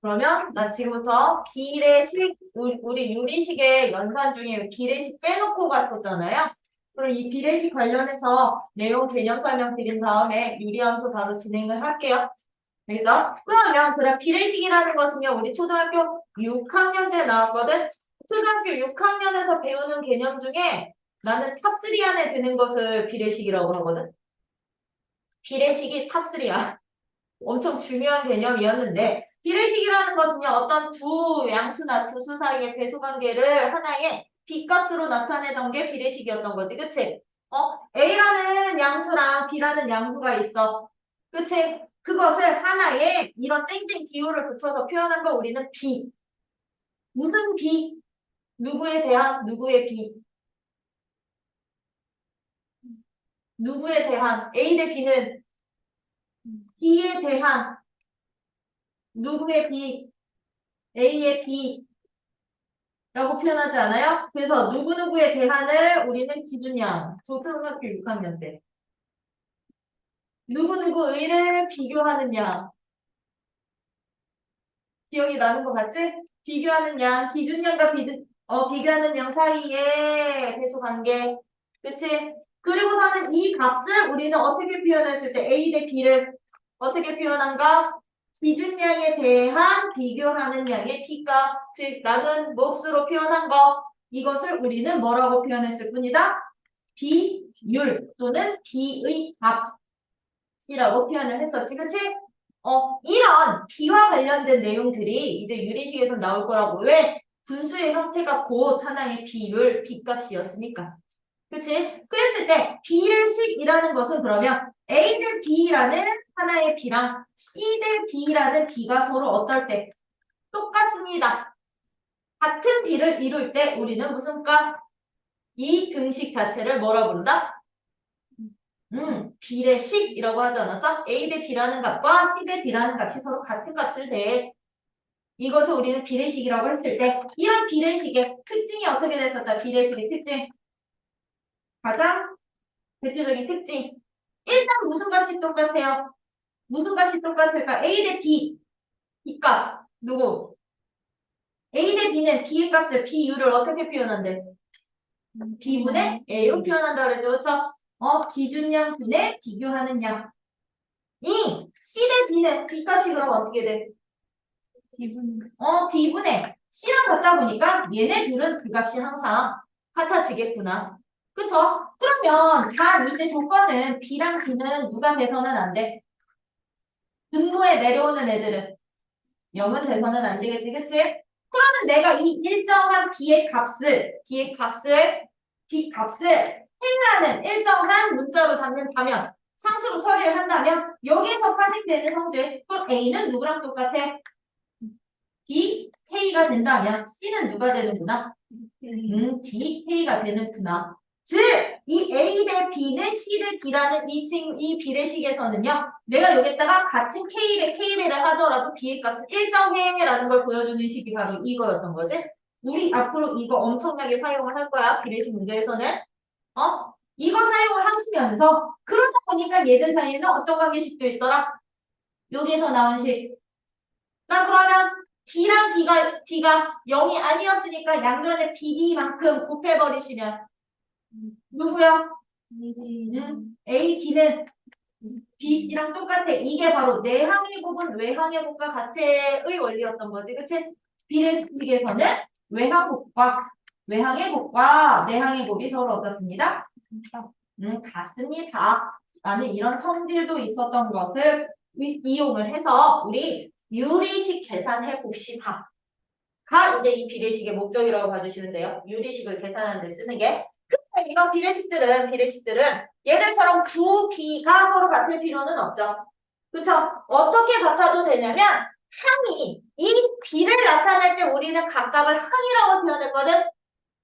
그러면 나 지금부터 비례식, 우리 유리식의 연산 중에 비례식 빼놓고 갔었잖아요. 그럼 이 비례식 관련해서 내용 개념 설명 드린 다음에 유리함수 바로 진행을 할게요. 알겠죠? 그러면 그래 비례식이라는 것은요. 우리 초등학교 6학년제 나왔거든. 초등학교 6학년에서 배우는 개념 중에 나는 탑3 안에 드는 것을 비례식이라고 하거든. 비례식이 탑3야. 엄청 중요한 개념이었는데 비례식이라는 것은요. 어떤 두 양수나 두 수 사이의 배수관계를 하나의 B값으로 나타내던 게 비례식이었던 거지. 그치? A라는 양수랑 B라는 양수가 있어. 그치? 그것을 하나의 이런 땡땡 기호를 붙여서 표현한 거 우리는 B. 무슨 B? 누구에 대한 누구의 B? 누구에 대한 A 대 B는 B에 대한 누구의 B? A의 B. 라고 표현하지 않아요? 그래서 누구누구의 대한을 우리는 기준양, 초등학교 6학년 때. 누구누구의를 비교하는 양. 기억이 나는 것 같지? 비교하는 양, 기준양과 비교하는 양 사이의 배수 관계. 그치? 그리고서는 이 값을 우리는 어떻게 표현했을 때 A 대 B를 어떻게 표현한가? 기준량에 대한 비교하는 양의 P값, 즉 나는 몫으로 표현한 거 이것을 우리는 뭐라고 표현했을 뿐이다? 비율 또는 B의 값이라고 표현을 했었지, 그치? 이런 B와 관련된 내용들이 이제 유리식에서 나올 거라고. 왜? 분수의 형태가 곧 하나의 비율, B값이었으니까. 그치? 그랬을 때 B례식이라는 것은 그러면 A 대 B라는 하나의 B랑 C 대 D라는 B가 서로 어떨 때 똑같습니다. 같은 B를 이룰 때 우리는 무슨 값? 이 등식 자체를 뭐라 부른다? 비례식이라고 하지 않았어? A 대 B라는 값과 C 대 D라는 값이 서로 같은 값을 대. 이것을 우리는 비례식이라고 했을 때 이런 비례식의 특징이 어떻게 됐었다? 비례식의 특징. 가장 대표적인 특징. 일단 무슨 값이 똑같아요? 무슨 값이 똑같을까? A 대 B. B값. 누구? A 대 B는 B의 값을 B율을 어떻게 표현한대? B분의 A로 표현한다 그랬죠. 그렇죠? 기준량 분의 비교하는 양. 이 C 대 D는 B값이 그럼 어떻게 돼? D분의 C랑 같다 보니까 얘네 둘은 그 값이 항상 같아지겠구나. 그쵸? 그러면 단 이제 조건은 B랑 D는 누가 돼서는 안 돼? 분모에 내려오는 애들은 0은 돼서는 안 되겠지, 그치? 그러면 내가 이 일정한 B값을 N이라는 일정한 문자로 잡는다면, 상수로 처리를 한다면, 여기에서 파생되는 형제, 그럼 A는 누구랑 똑같아? B, K가 된다면, C는 누가 되는구나? D, K가 되는구나. 즉, 이 A 대 B는 C 대 D라는 이 비례식에서는요, 내가 여기다가 같은 K배를 하더라도 B의 값은 일정해라는 걸 보여주는 식이 바로 이거였던 거지. 우리 앞으로 이거 엄청나게 사용을 할 거야. 비례식 문제에서는. 이거 사용을 하시면서, 그러다 보니까 얘들 사이에는 어떤 관계식도 있더라? 여기에서 나온 식. 나 그러면 D랑 D가 0이 아니었으니까 양면의 비리만큼 곱해버리시면 누구야? AD는 BC랑 똑같아. 이게 바로 내항의 곱은 외항의 곱과 같애의 원리였던 거지. 그치? 비례식에서는 외항의 곱과 내항의 곱이 서로 어떻습니다? 같습니다. 라는 이런 성질도 있었던 것을 이용을 해서 우리 유리식 계산해 봅시다. 가 이제 이 비례식의 목적이라고 봐주시면 돼요. 유리식을 계산하는 데 쓰는 게. 근데 이런 비례식들은 얘들처럼 두 B가 서로 같을 필요는 없죠. 그쵸? 어떻게 같아도 되냐면 항이 이 B를 나타낼 때 우리는 각각을 항이라고 표현했거든.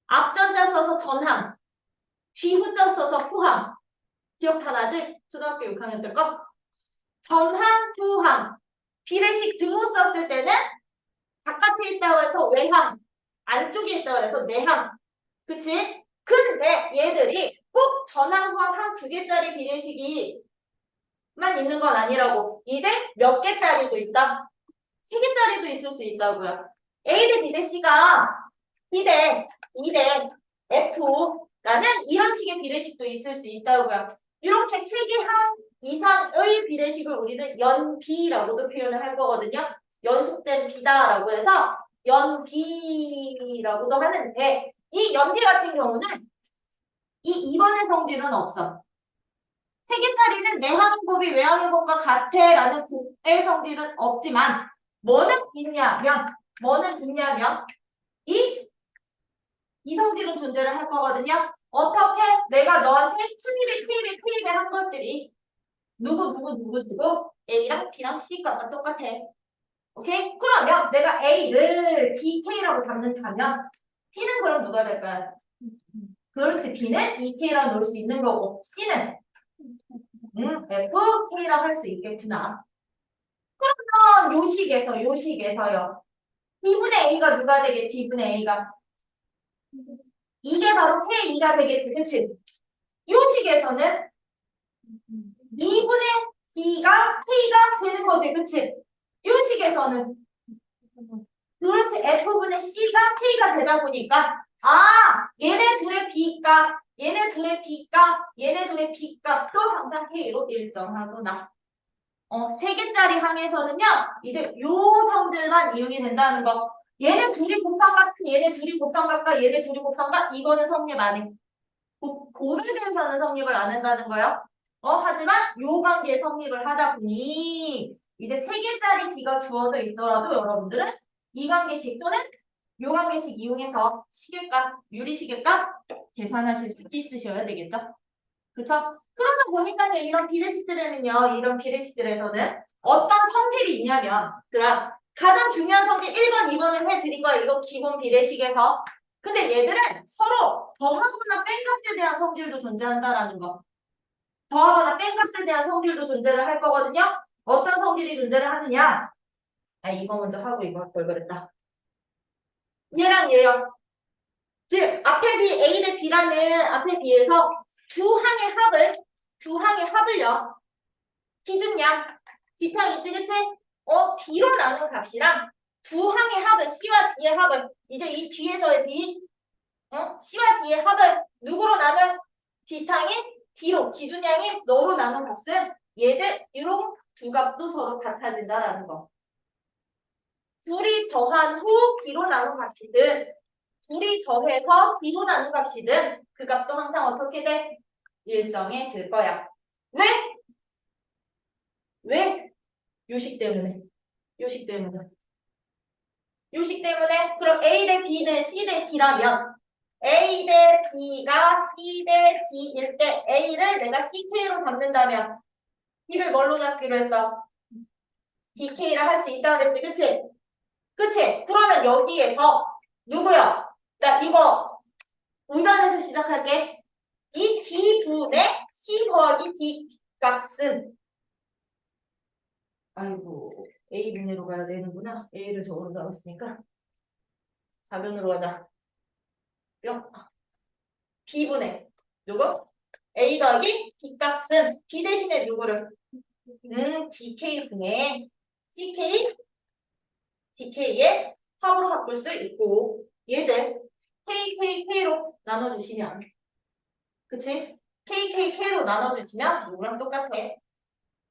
앞전자 써서 전항, 뒤후자 써서 후항. 기억 다 나지? 초등학교 6학년 때 거? 전항, 후항. 비례식 등호 썼을 때는 바깥에 있다고 해서 외항, 안쪽에 있다고 해서 내항. 그치? 근데 얘들이 꼭 전항, 후항 한 두 개짜리 비례식이만 있는 건 아니라고. 이제 몇 개짜리도 있다? 3개짜리도 있을 수 있다고요. A 대 B 대 C가 B 대 E 대 F라는 이런 식의 비례식도 있을 수 있다고요. 이렇게 3개 이상의 비례식을 우리는 연비라고도 표현을 할 거거든요. 연속된 비다라고 해서 연비라고도 하는데 이 연비 같은 경우는 이 2번의 성질은 없어. 3개짜리는 내하는 곱이 외하는 곱과 같아 라는 곱의 성질은 없지만 뭐는 있냐면 이 성질은 존재를 할 거거든요. 어떻게 내가 너한테 투입에 한 것들이 누구 A랑 B랑 C가 똑같아. 오케이? 그러면 내가 A를 DK라고 잡는다면 B는 그럼 누가 될까요? 그렇지. B는 EK라고 놓을 수 있는 거고 C는 FK라고 할 수 있겠구나. 그러면 요식에서요. B분의 A가 누가 되겠지? B분의 A가. 이게 바로 K2가 되겠지. 그치? 요식에서는 2분의 B가 K가 되는 거지. 그치? 요식에서는 그렇지. F분의 C가 K가 되다 보니까 얘네 둘의 B값도 항상 K로 일정하구나. 3개짜리 항에서는요. 이제 요 성질만 이용이 된다는 거. 얘네 둘이 곱한 값은 얘네 둘이 곱한 값과 얘네 둘이 곱한 값 이거는 성립 안 해. 고르면서는 성립을 안 한다는 거예요. 하지만 요 관계에 성립을 하다 보니 이제 3개짜리 B가 주어져 있더라도 여러분들은 이 관계식 또는 요 관계식 이용해서 시계값, 유리시계값 계산하실 수 있으셔야 되겠죠? 그쵸? 그러다 보니까 이런 비례식들에서는 어떤 성질이 있냐면 가장 중요한 성질 1번, 2번은 해드린 거야. 이거 기본 비례식에서. 근데 얘들은 서로 더하거나 뺀값에 대한 성질도 존재한다라는 거. 더하거나 뺀값에 대한 성질도 존재를 할 거거든요. 어떤 성질이 존재를 하느냐? 이거 먼저 하고 이거 할 걸 그랬다. 얘랑 얘요. 즉 앞에 B, A 대 B라는 앞에 B에서 두 항의 합을요. 기준량, 뒤탕 있지, 그치? B로 나눈 값이랑 두 항의 합을, C와 D의 합을, 이제 이 뒤에서의 B, C와 D의 합을 누구로 나눈? 뒤탕의 D로, 기준량이 너로 나눈 값은 얘들, 이런 두 값도 서로 같아진다라는 거. 둘이 더한 후 B로 나눈 값이든, 둘이 더해서 B로 나눈 값이든, 그 값도 항상 어떻게 돼? 일정해질 거야. 왜? 왜? 요식 때문에. 요식 때문에. 그럼 A 대 B는 C 대 D라면 A 대 B가 C 대 D일 때 A를 내가 CK로 잡는다면 B를 뭘로 잡기로 했어? DK를 할 수 있다고 그랬지. 그치? 그치? 그러면 여기에서 누구야? 나 이거 우변에서 시작할게. 이 D분의 C 더하기 D 값은 아이고 A분으로 가야 되는구나. A를 저거로 잡았으니까 4변으로 가자. 뿅. B분의 누구? A 더하기 B값은 B 대신에 누구를? DK분의 CK, DK의 합으로 바꿀 수 있고 얘들 KKK로 나눠주시면 그치? KKK로 나눠주시면 누구랑 똑같아?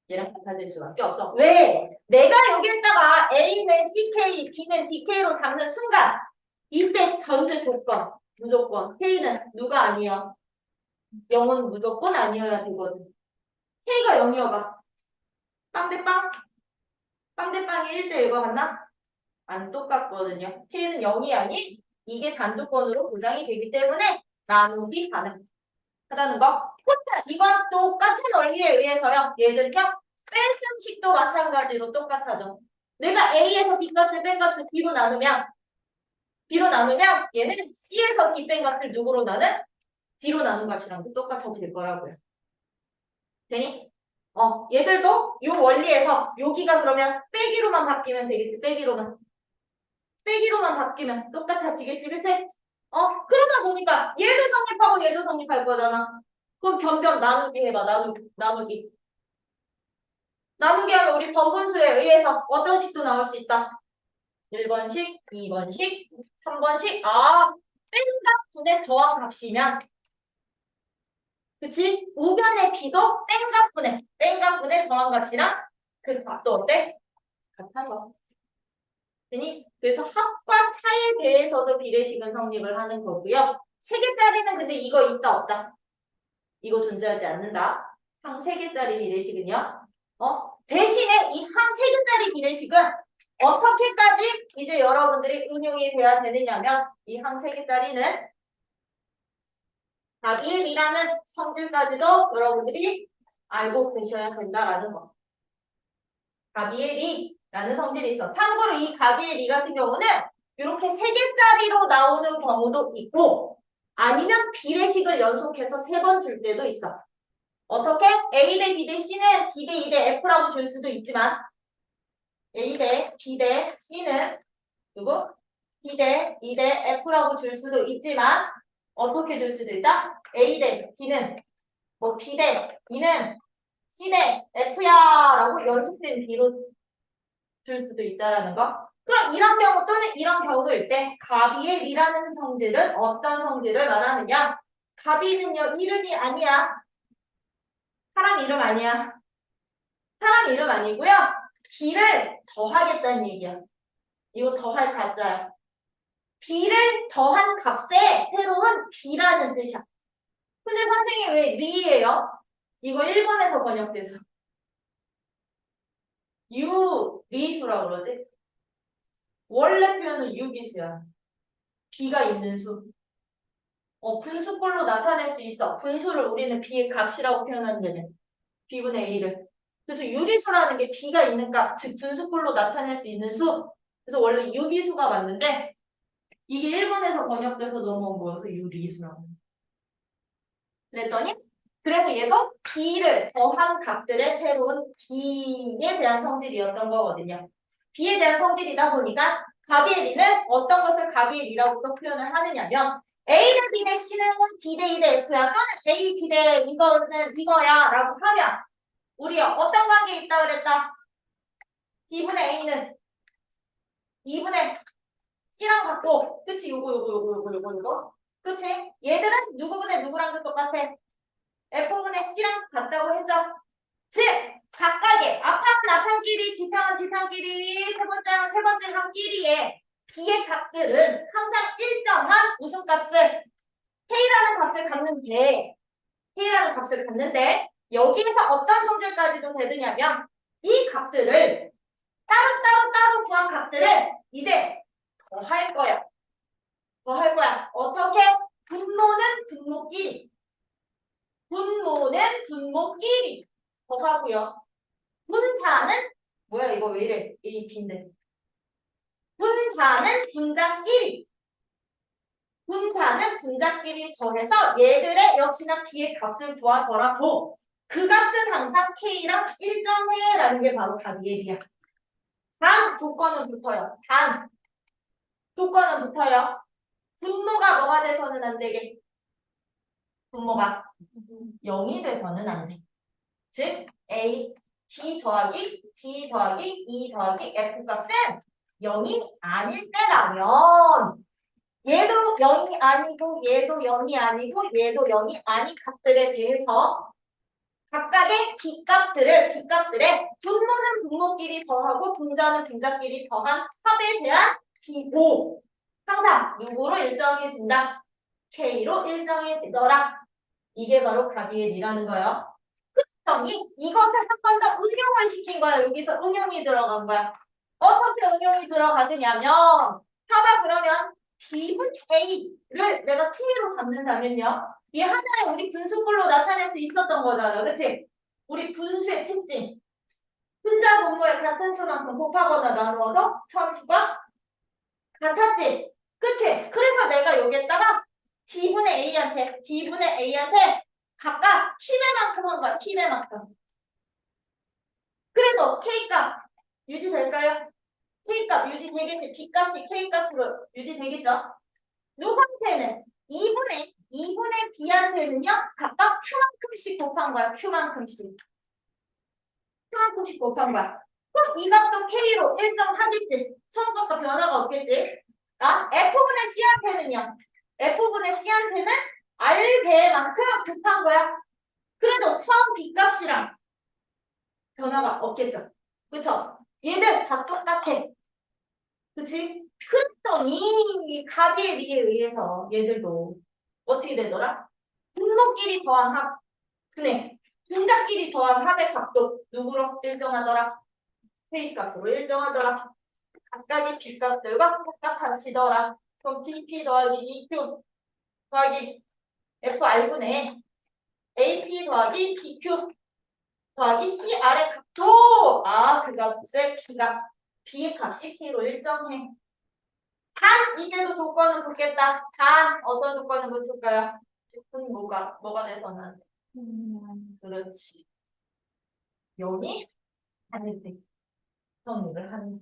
얘랑 같아질 수밖에 없어. 왜? 내가 여기에다가 A는 CK, B는 DK로 잡는 순간 이때 전제 조건 무조건 K는 누가 아니야? 0은 무조건 아니어야 되거든. K가 0이어봐. 빵대빵? 빵대빵이 1대 1과 같나? 안 똑같거든요. K는 0이 아닌 이게 단조건으로 보장이 되기 때문에 나누기 가능하다는 거. 이건 똑같은 원리에 의해서요. 얘들요. 뺄셈식도 마찬가지로 똑같아져. 내가 A에서 B값을 뺀 값을 B로 나누면 얘는 C에서 D 뺀 값을 누구로 나는? D로 나눈 값이랑도 똑같아질 거라고요. 되니? 얘들도 요 원리에서 여기가 그러면 빼기로만 바뀌면 되겠지. 빼기로만 바뀌면 똑같아지겠지. 그치? 그러다 보니까 얘도 성립하고 얘도 성립할 거잖아. 그럼 점점 나누기 해봐. 나누기. 나누기 하면 우리 번분수에 의해서 어떤 식도 나올 수 있다. 1번식, 2번식, 3번식. 아, 뺀값분의 더한 값이면 그치? 우변의 비도 뺀값분의 더한 값이랑 그 값도 어때? 같아서. 그래서 합과 차에 대해서도 비례식은 성립을 하는 거고요. 세 개짜리는 근데 이거 있다 없다? 이거 존재하지 않는다. 항 세 개짜리 비례식은요. 대신에 이 항 세 개짜리 비례식은 어떻게까지 이제 여러분들이 응용이 돼야 되느냐면 이 항 세 개짜리는 가비엘이라는 성질까지도 여러분들이 알고 계셔야 된다라는 거. 가비엘이라는 성질이 있어. 참고로 이 가비엘이 같은 경우는 이렇게 세 개짜리로 나오는 경우도 있고 아니면 비례식을 연속해서 세 번 줄 때도 있어. 어떻게? A 대 B 대 C는 D 대 E 대 F라고 줄 수도 있지만 A 대 B 대 C는 그리고 D 대 E 대 F라고 줄 수도 있지만 어떻게 줄 수도 있다? A 대 D는 뭐 B 대 E는 C 대 F야 라고 연속된 B로 줄 수도 있다라는 거. 그럼 이런 경우 또는 이런 경우일 때 가비엘이라는 성질은 어떤 성질을 말하느냐? 가비는요 이름이 아니야. 사람 이름 아니야. 사람 이름 아니고요. B를 더하겠다는 얘기야. 이거 더할 가짜야. B를 더한 값에 새로운 B라는 뜻이야. 근데 선생님 왜 리예요? 이거 일본에서 번역돼서 유리수라고 그러지? 원래 표현은 유기수야. B가 있는 수. 분수꼴로 나타낼 수 있어. 분수를 우리는 B의 값이라고 표현하는데 B분의 A를. 그래서 유리수라는 게 B가 있는 값, 즉 분수꼴로 나타낼 수 있는 수. 그래서 원래 유기수가 맞는데 이게 일본에서 번역돼서 넘어온 거여서 유리수라고. 그랬더니 그래서 얘도 B를 더한 값들의 새로운 B에 대한 성질이었던 거거든요. B에 대한 성질이다 보니까 가비엘이는 어떤 것을 가비엘이라고 또 표현을 하느냐면 A 대 B 대 C는 D 대 E 대 F야 또는 A, D 대 이거는 이거야 라고 하면 우리 어떤 관계에 있다 그랬다? D분의 A는 2분의 C랑 같고 그치? 요거 그치? 얘들은 누구분의 누구랑도 똑같아. F분의 C랑 같다고 했죠? 즉 각각의 앞항은 앞항끼리 뒷항은 뒷항끼리 세 번째는 세 번째 항끼리의 B의 값들은 항상 일정한 무슨 값을 K라는 값을 갖는데 여기에서 어떤 성질까지도 되느냐면 이 값들을 따로 구한 값들을 이제 더할 거야. 어떻게? 분모는 분모끼리 더하고요. 분자는 뭐야 이거 왜 이래? A, B인데. 분자는 분자끼리 더해서 얘들의 역시나 B의 값을 구하더라도 그 값은 항상 K랑 일정해라는 게 바로 가비엘이야. 단 조건은 붙어요. 분모가 뭐가 돼서는 안 되게. 분모가 0이 돼서는 안 돼. 즉 A, D 더하기 E 더하기 F 값은 0이 아닐 때라면 얘도 0이 아니고 얘도 0이 아니고 얘도 0이 아닌 값들에 대해서 각각의 B값들의 분모는 분모끼리 더하고 분자는 분자끼리 더한 합에 대한 비도 항상 누구로 일정해진다? K로 일정해지더라. 이게 바로 가비엘이라는 거예요. 그랬더니 이것을 한 번 더 응용을 시킨 거야. 여기서 응용이 들어간 거야. 어떻게 응용이 들어가느냐면 봐봐 그러면 B분 A를 내가 K로 잡는다면요. 이 하나의 우리 분수꼴로 나타낼 수 있었던 거잖아. 그치? 우리 분수의 특징. 분자 분모의 같은 수만큼 곱하거나 나누어도 천수가 같았지. 그치? 그래서 내가 여기에다가 D분의 A한테 각각 힘의 만큼 한 거야. 힘의 만큼. 그래도 K값 유지될까요? K값 유지되겠지. B값이 K값으로 유지되겠죠? 누구한테는? 2분의 B한테는요. 각각 Q만큼씩 곱한 거야. Q만큼씩. 하나씩 곱한 거야. 그럼 이 값도 K로 일정하겠지. 처음 것과 변화가 없겠지. 아, F분의 C한테는요. F분의 C한테는 R 배만큼 곱한 거야. 그래도 처음 B값이랑 변화가 없겠죠. 그쵸? 얘들 다 똑같아. 그치? 그랬더니 가비의 리에 의해서 얘들도 어떻게 되더라? 분모끼리 더한 합. 그네. 분자끼리 더한 합의 값도 누구로 일정하더라? K값으로 일정하더라. 각각의 B값들과 똑같아지더라. 그럼 TP 더하기 EQ 더하기 FR분의 AP 더하기 BQ 더하기 CR의 값도 그 값을 B의 값이 K로 일정해. 단 이제도 조건은 붙겠다. 단 어떤 조건을 붙을까요? 뭐가 돼서는 그렇지. 0이 아닐 때 정리를 하는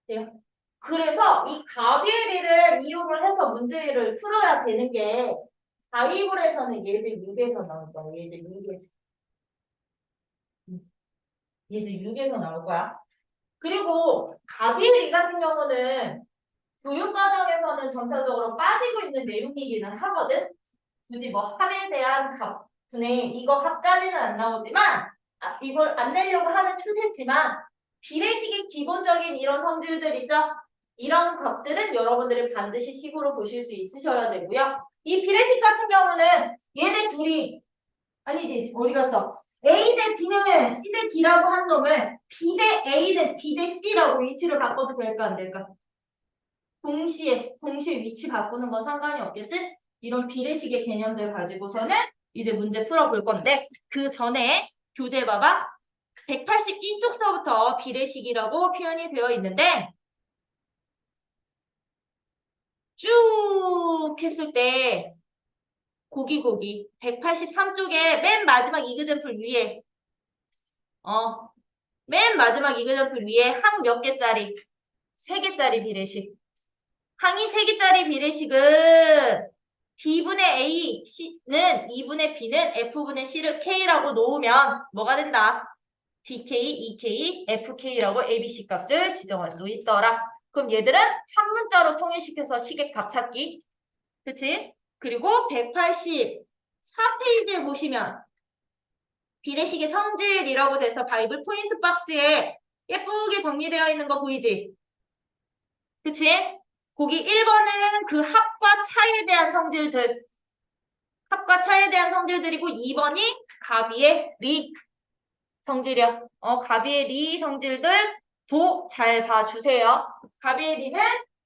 돼요. 그래서 이 가비엘이를 이용을 해서 문제를 풀어야 되는 게 가위불에서는 얘들 6에서 나올 거야. 얘들 6에서. 얘들 6에서 나올 거야. 그리고 가비엘이 같은 경우는 교육과정에서는 점차적으로 빠지고 있는 내용이기는 하거든. 굳이 뭐 합에 대한 분의 이거 합까지는 안 나오지만 이걸 안 내려고 하는 추세지만 비례식의 기본적인 이런 성질들 있죠? 이런 것들은 여러분들이 반드시 식으로 보실 수 있으셔야 되고요. 이 비례식 같은 경우는 얘네 둘이 아니지 어디 갔어? A 대 B는 C 대 D라고 한 놈을 B 대 A는 D 대 C라고 위치를 바꿔도 될까 안 될까? 동시에 위치 바꾸는 건 상관이 없겠지? 이런 비례식의 개념들 가지고서는 이제 문제 풀어볼 건데 그 전에 교재 봐봐. 182쪽서부터 비례식이라고 표현이 되어 있는데 쭉 했을 때 고기 183쪽에 맨 마지막 이그젠플 위에 맨 마지막 이그젠플 위에 항 몇 개짜리? 3개짜리 비례식. 항이 3개짜리 비례식은 D분의 A, C는 2분의 B는 F분의 C를 K라고 놓으면 뭐가 된다? DK, EK, FK라고 ABC 값을 지정할 수 있더라. 그럼 얘들은 한 문자로 통일시켜서 시계값 찾기. 그치? 그리고 184페이지에 보시면 비례식의 성질이라고 돼서 바이블 포인트 박스에 예쁘게 정리되어 있는 거 보이지? 그치? 거기 1번은 그 합과 차에 대한 성질들. 합과 차에 대한 성질들이고 2번이 가비의 리 성질이야. 가비의 리 성질들도 잘 봐주세요. 가비의 리는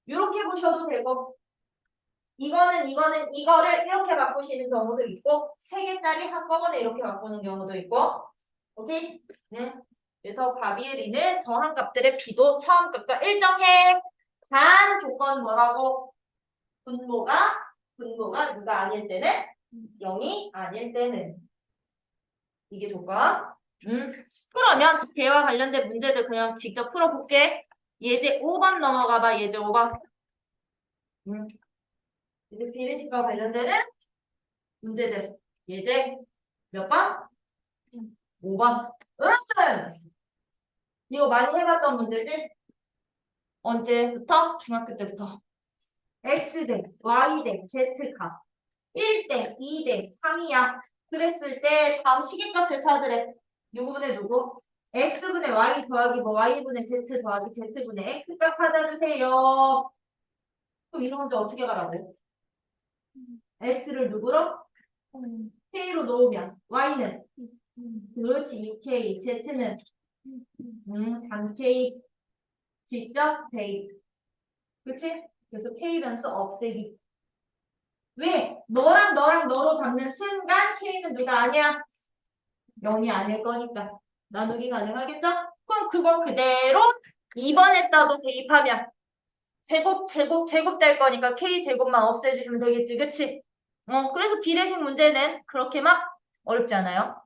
이렇게 보셔도 되고 이거를 이렇게 바꾸시는 경우도 있고 3개짜리 한꺼번에 이렇게 바꾸는 경우도 있고 오케이? 네. 그래서 가비의 리는 더한 값들의 비도 처음 값과 일정해. 단 조건 뭐라고? 분모가 누가 아닐 때는 0이 아닐 때는 이게 조건. 그러면 걔와 관련된 문제들 그냥 직접 풀어볼게. 예제 5번 넘어가봐. 예제 5번. 이제 비례식과 관련되는 문제들. 예제 몇 번? 5번. 이거 많이 해봤던 문제지? 언제부터? 중학교 때부터. X 대 Y 대 Z 값. 1대 2대 3이야. 그랬을 때 다음 시계값을 찾으래. 누구분의 누구? X분의 Y 더하기 뭐 Y분의 Z 더하기 Z분의 X값 찾아주세요. 그럼 이런 문제 어떻게 가라고? X를 누구로? K로 놓으면 Y는? 그렇지 2K Z는 3K 직접 대입. 그치? 그래서 K 변수 없애기. 왜? 너랑 너로 잡는 순간 K는 누가 아니야? 0이 아닐 거니까. 나누기 가능하겠죠? 그럼 그거 그대로 2번에다도 대입하면 제곱 될 거니까 K제곱만 없애주시면 되겠지. 그치? 그래서 비례식 문제는 그렇게 막 어렵지 않아요.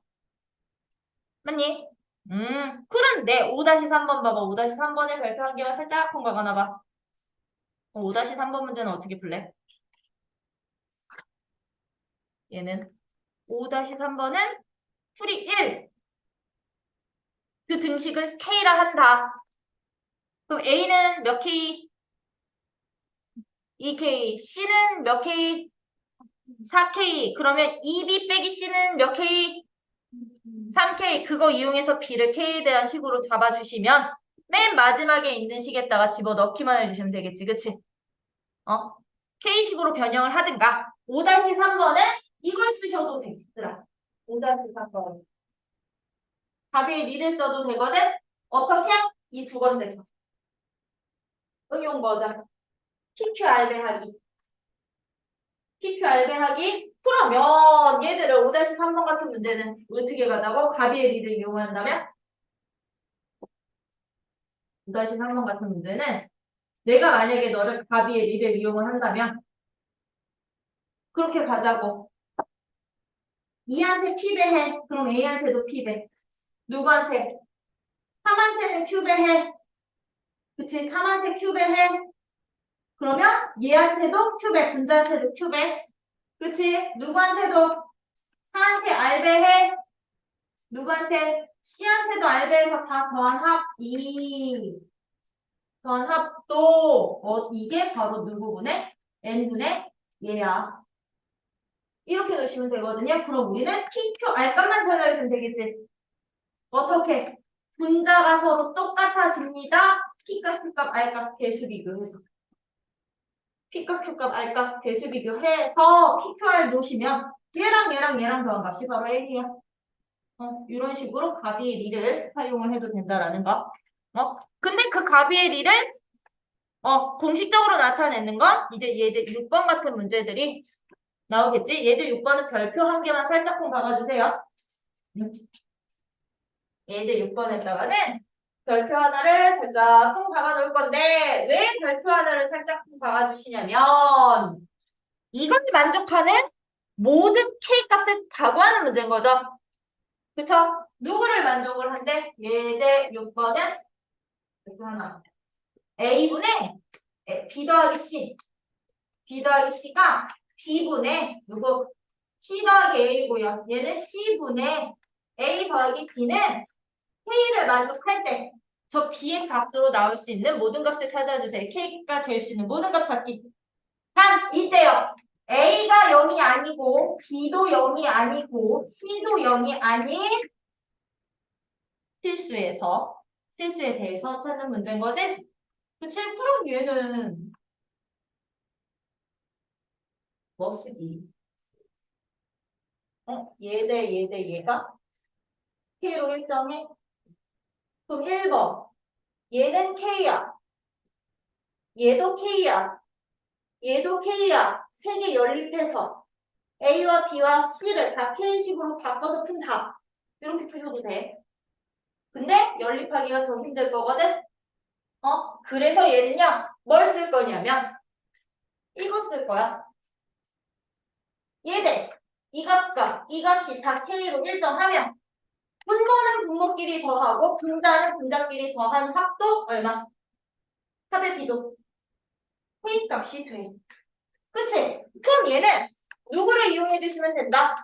맞니? 그런데 5-3번 봐봐. 5-3번의 발표하기가 살짝 공각하나 봐. 5-3번 문제는 어떻게 풀래? 얘는 5-3번은 풀이 1. 그 등식을 K라 한다. 그럼 A는 몇 K? 2K. C는 몇 K? 4K. 그러면 2B 빼기 C는 몇 K? 3K. 그거 이용해서 B를 K에 대한 식으로 잡아주시면 맨 마지막에 있는 식에다가 집어넣기만 해주시면 되겠지. 그치? K식으로 변형을 하든가 5-3번은 이걸 쓰셔도 되겠더라. 5-3번. 답에 리를 써도 되거든? 어떻게? 이 두 번째. 응용 버전. PQR 배하기. PQR 배하기. 그러면 얘들을 5-3번 같은 문제는 어떻게 가자고? 가비의 리를 이용한다면? 5-3번 같은 문제는 내가 만약에 너를 가비의 리를 이용을 한다면 그렇게 가자고. E한테 P배해. 그럼 A한테도 P배. 누구한테? 3한테는 Q배해. 그치? 3한테 Q배해. 그러면 얘한테도 Q배. 분자한테도 Q배. 그치? 누구한테도 4한테 R배해. 누구한테? C한테도 R배해서 다 더한 합 2. 더한 합도 이게 바로 누구분의? N분의 얘야. 이렇게 놓으시면 되거든요. 그럼 우리는 PQR 값만 찾아주시면 되겠지. 어떻게? 분자가 서로 똑같아집니다. P값, Q값, R값 개수 비교해서. P값, Q값, R값 개수 비교해서 PQR 놓으시면 얘랑 더한 값이 바로 N이야. 이런 식으로 가비의 리를 사용을 해도 된다라는 거. 근데 그 가비의 리를 공식적으로 나타내는 건 이제 예제 6번 같은 문제들이 나오겠지? 예제 6번은 별표 한 개만 살짝 좀 박아주세요. 예제 6번에다가는 별표 하나를 살짝 쿵 박아놓을 건데 왜 별표 하나를 살짝 쿵 박아주시냐면 이걸 만족하는 모든 K값을 다 구하는 문제인 거죠. 그쵸? 누구를 만족을 한대? 예제 6번은 별표 하나 A분의 B 더하기 C B 더하기 C가 B분의 누구? C 더하기 A고요. 얘는 C분의 A 더하기 B는 K를 만족할 때 저 B의 값으로 나올 수 있는 모든 값을 찾아주세요. K가 될 수 있는 모든 값 찾기. 단 이때요. A가 0이 아니고 B도 0이 아니고 C도 0이 아닌 실수에 대해서 찾는 문제인 거지? 그치? 그럼 얘는 뭐 쓰기? 얘 대 얘가 K로 일정해? 그럼 1번. 얘는 K야. 얘도 K야. 얘도 K야. 세 개 연립해서 A와 B와 C를 다 K식으로 바꿔서 푼다. 이렇게 푸셔도 돼. 근데 연립하기가 더 힘들 거거든? 그래서 얘는요, 뭘 쓸 거냐면, 이거 쓸 거야. 얘들, 이 값과 이 값이 다 K로 일정하면, 분모는 분모끼리 더하고, 분자는 분자끼리 더한 합도 얼마? 합의 비도 K 값이 돼. 그치? 그럼 얘는 누구를 이용해 주시면 된다?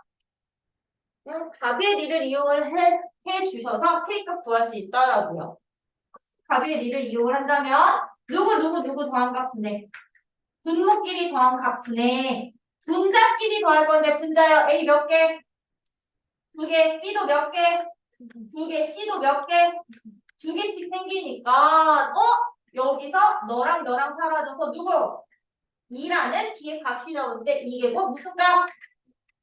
가비의 이용을 해 주셔서 K값 구할 수 있다라고요. 가비의 이용을 한다면 누구 더한 값 분해. 분모끼리 더한 값 분해. 분자끼리 더할 건데 분자요. A 몇 개? 2개. B도 몇 개? 2개. C도 몇 개? 2개씩 생기니까 여기서 너랑 사라져서 누구? 2라는 B의 값이 나오는데 이게 뭐 무슨 값?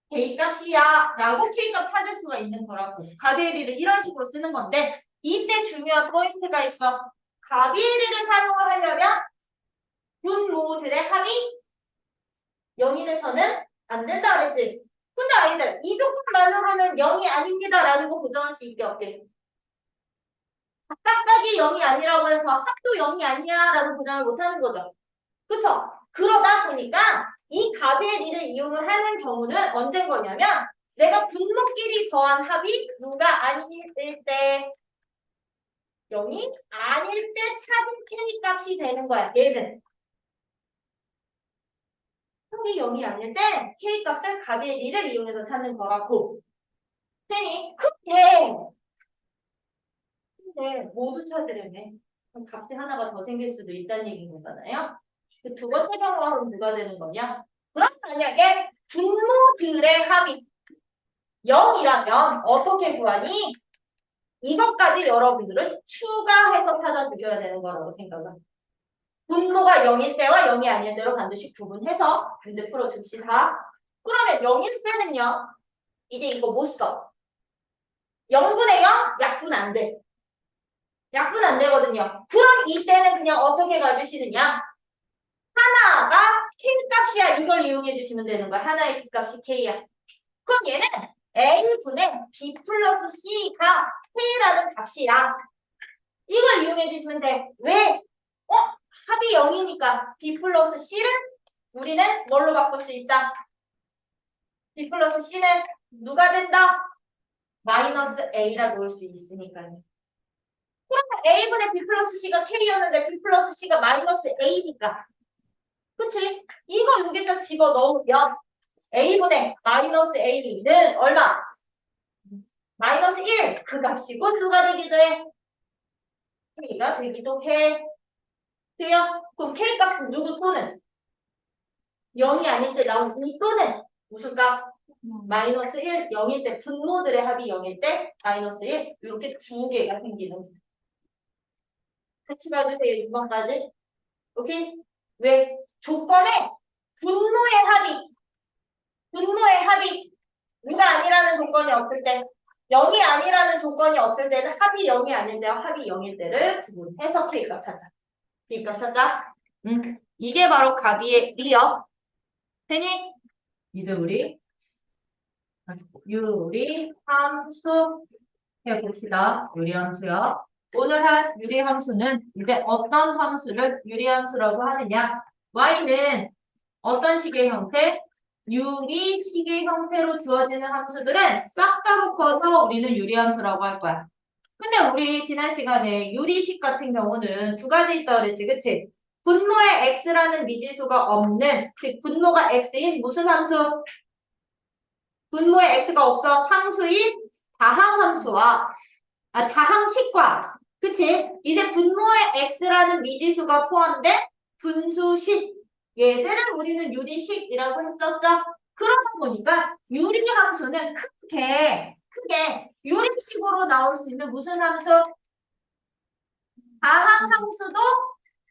K값이야 라고 K값 찾을 수가 있는 거라고. 가비에리를 이런 식으로 쓰는 건데 이때 중요한 포인트가 있어. 가비에리를 사용을 하려면 분모들의 합이 0이 돼서는 안 된다 그랬지. 근데 아이들 이 조건만으로는 0이 아닙니다 라는 거 보장할 수 있게 없게. 각각이 0이 아니라고 해서 합도 0이 아니야 라는 보장을 못하는 거죠. 그쵸? 그러다 보니까 이 가비의 리를 이용을 하는 경우는 언젠 거냐면 내가 분모끼리 더한 합이 누가 아닐 때 0이 아닐 때 찾은 K 값이 되는 거야. 얘는 합이 0이 아닐 때 K 값을 가비의 리를 이용해서 찾는 거라고. 그러니 크게 근데 모두 찾으려네. 그럼 값이 하나가 더 생길 수도 있다는 얘기인 거잖아요. 그 두 번째 경우하고 누가 되는 거냐? 그럼 만약에 분모들의 합이 0이라면 어떻게 구하니? 이것까지 여러분들은 추가해서 찾아주셔야 되는 거라고 생각을. 분모가 0일 때와 0이 아닐 때로 반드시 구분해서 문제 풀어줍시다. 그러면 0일 때는요. 이제 이거 못 써. 0분의 0? 약분 안 돼. 약분 안 되거든요. 그럼 이때는 그냥 어떻게 가주시느냐? 하나가 K값이야. 이걸 이용해 주시면 되는 거야. 하나의 K값이 K야. 그럼 얘는 A분의 B 플러스 C가 K라는 값이야. 이걸 이용해 주시면 돼. 왜? 합이 0이니까 B 플러스 C를 우리는 뭘로 바꿀 수 있다? B 플러스 C는 누가 된다? 마이너스 A라 놓을 수 있으니까요. 그러면 A분의 B 플러스 C가 K였는데 B 플러스 C가 마이너스 A니까. 그치? 이거 여기다 집어넣으면 A분의 마이너스 A는 얼마? 마이너스 1. 그 값이 곧 누가 되기도 해? K가 되기도 해. 돼요? 그럼 K값은 누구 또는? 0이 아닐 때 나온 이 또는 무슨 값? 마이너스 1, 0일 때 분모들의 합이 0일 때 마이너스 1 이렇게 두 개가 생기는 같이 봐주세요. 6번까지. 오케이? 왜? 조건에 분모의 합이 누가 아니라는 조건이 없을 때 0이 아니라는 조건이 없을 때는 합이 0이 아닐 때와 합이 0일 때를 구분해서 K값 찾자. B값 찾자. 이게 바로 가비의 1이요. 되니? 이제 우리 유리함수 해봅시다. 유리함수요. 오늘 한 유리함수는 이제 어떤 함수를 유리함수라고 하느냐? y는 어떤 식의 형태? 유리식의 형태로 주어지는 함수들은 싹 다 묶어서 우리는 유리함수라고 할 거야. 근데 우리 지난 시간에 유리식 같은 경우는 두 가지 있다 그랬지, 그치? 분모에 x라는 미지수가 없는, 즉 분모가 x인 무슨 함수? 분모에 x가 없어 상수인 다항함수와 다항식과 그치? 이제 분모에 x라는 미지수가 포함된 분수식 얘들은 우리는 유리식이라고 했었죠? 그러다 보니까 유리함수는 크게 유리식으로 나올 수 있는 무슨 함수? 다항함수도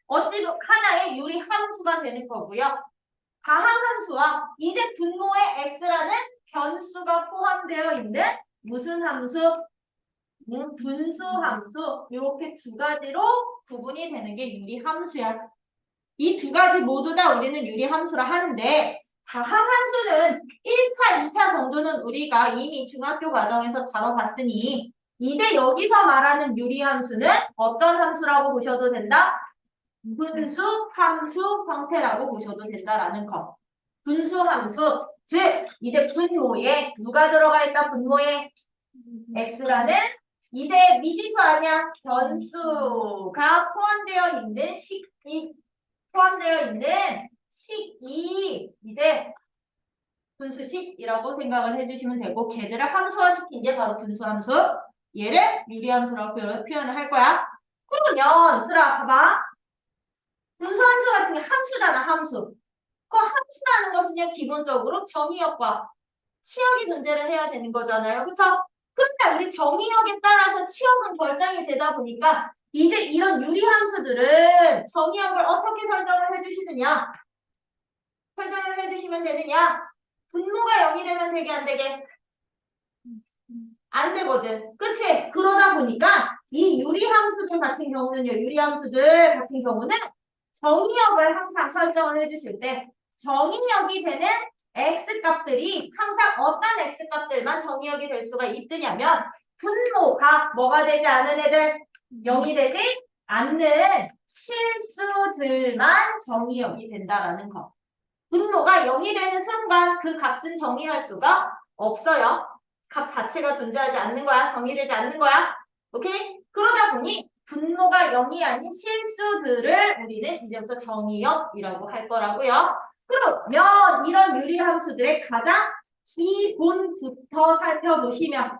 어찌 하나의 유리함수가 되는 거고요. 다항함수와 이제 분모에 x라는 변수가 포함되어 있는 무슨 함수? 분수함수. 이렇게 두 가지로 구분이 되는 게 유리함수야. 이 두 가지 모두 다 우리는 유리함수라 하는데 다항함수는 1차, 2차 정도는 우리가 이미 중학교 과정에서 다뤄봤으니 이제 여기서 말하는 유리함수는 어떤 함수라고 보셔도 된다? 분수함수 형태라고 보셔도 된다라는 거. 분수함수, 즉 이제 분모에 누가 들어가 있다? 분모에 x라는 이제 미지수 아니야? 변수가 포함되어 있는 식이 이제 분수식이라고 생각을 해주시면 되고 걔들을 함수화시킨 게 바로 분수함수. 얘를 유리함수라고 표현을 할 거야. 그러면 봐봐. 분수함수 같은 게 함수잖아, 함수. 그 함수라는 것은요, 기본적으로 정의역과 치역이 존재를 해야 되는 거잖아요. 그쵸? 근데 우리 정의역에 따라서 치역은 결정이 되다 보니까 이제 이런 유리함수들은 정의역을 어떻게 설정을 해주시느냐? 설정을 해주시면 되느냐? 분모가 0이 되면 되게 안 되게? 안 되거든. 그치? 그러다 보니까 이 유리함수들 같은 경우는요, 유리함수들 같은 경우는 정의역을 항상 설정을 해주실 때 정의역이 되는 x값들이 항상 어떤 x값들만 정의역이 될 수가 있느냐면 분모가 뭐가 되지 않은 애들 0이 되지 않는 실수들만 정의역이 된다라는 거. 분모가 0이 되는 순간 그 값은 정의할 수가 없어요. 값 자체가 존재하지 않는 거야. 정의되지 않는 거야. 오케이? 그러다 보니 분모가 0이 아닌 실수들을 우리는 이제부터 정의역이라고 할 거라고요. 그러면 이런 유리함수들의 가장 기본부터 살펴보시면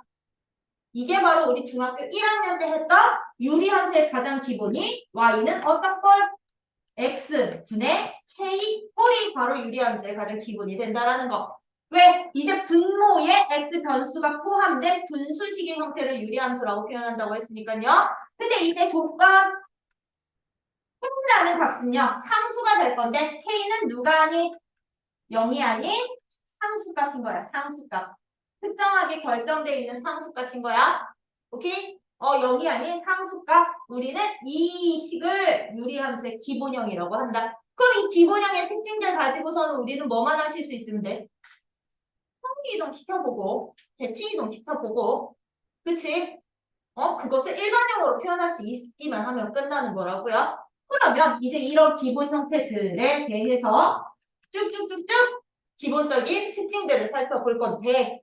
이게 바로 우리 중학교 1학년 때 했던 유리함수의 가장 기본이 y는 어떤 걸? x 분의 k 꼴이 바로 유리함수의 가장 기본이 된다라는 거. 왜? 이제 분모에 x 변수가 포함된 분수식의 형태를 유리함수라고 표현한다고 했으니까요. 근데 이때 조건 k라는 값은요. 상수가 될 건데 k는 누가 아닌 0이 아닌 상수값인 거야. 상수값. 특정하게 결정되어 있는 상수값인 거야. 오케이? 0이 아닌 상수값. 우리는 이 식을 유리함수의 기본형이라고 한다. 그럼 이 기본형의 특징들 가지고서는 우리는 뭐만 하실 수 있으면 돼? 평기이동 시켜보고, 대칭이동 시켜보고, 그치? 그것을 일반형으로 표현할 수 있기만 하면 끝나는 거라고요. 그러면 이제 이런 기본 형태들에 대해서 쭉쭉쭉쭉 기본적인 특징들을 살펴볼 건데,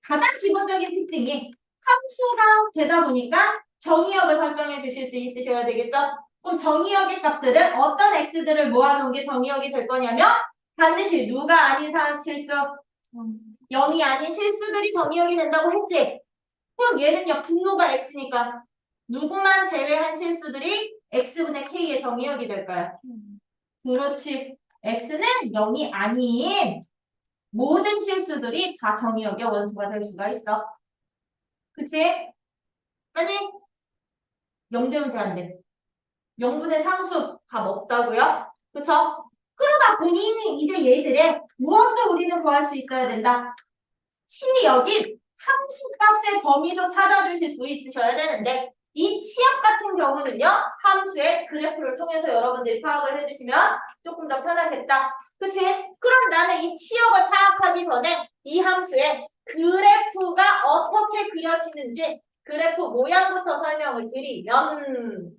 가장 기본적인 특징이 함수가 되다 보니까 정의역을 설정해 주실 수 있으셔야 되겠죠? 그럼 정의역의 값들은 어떤 x들을 모아놓은 게 정의역이 될 거냐면 반드시 누가 아닌 실수, 0이 아닌 실수들이 정의역이 된다고 했지? 그럼 얘는요, 분모가 x니까 누구만 제외한 실수들이 x분의 k의 정의역이 될까요? 그렇지. x는 0이 아닌 모든 실수들이 다 정의역의 원수가 될 수가 있어. 그치? 아니, 0되면 돼, 안 돼? 0분의 상수 값 없다고요? 그쵸? 그러다 보니 이제 얘들의 무엇도 우리는 구할 수 있어야 된다. 치역인 함수값의 범위도 찾아주실 수 있으셔야 되는데 이 치역 같은 경우는요. 함수의 그래프를 통해서 여러분들이 파악을 해주시면 조금 더 편하겠다. 그치? 그럼 나는 이 치역을 파악하기 전에 이 함수의 그래프가 어떻게 그려지는지 그래프 모양부터 설명을 드리면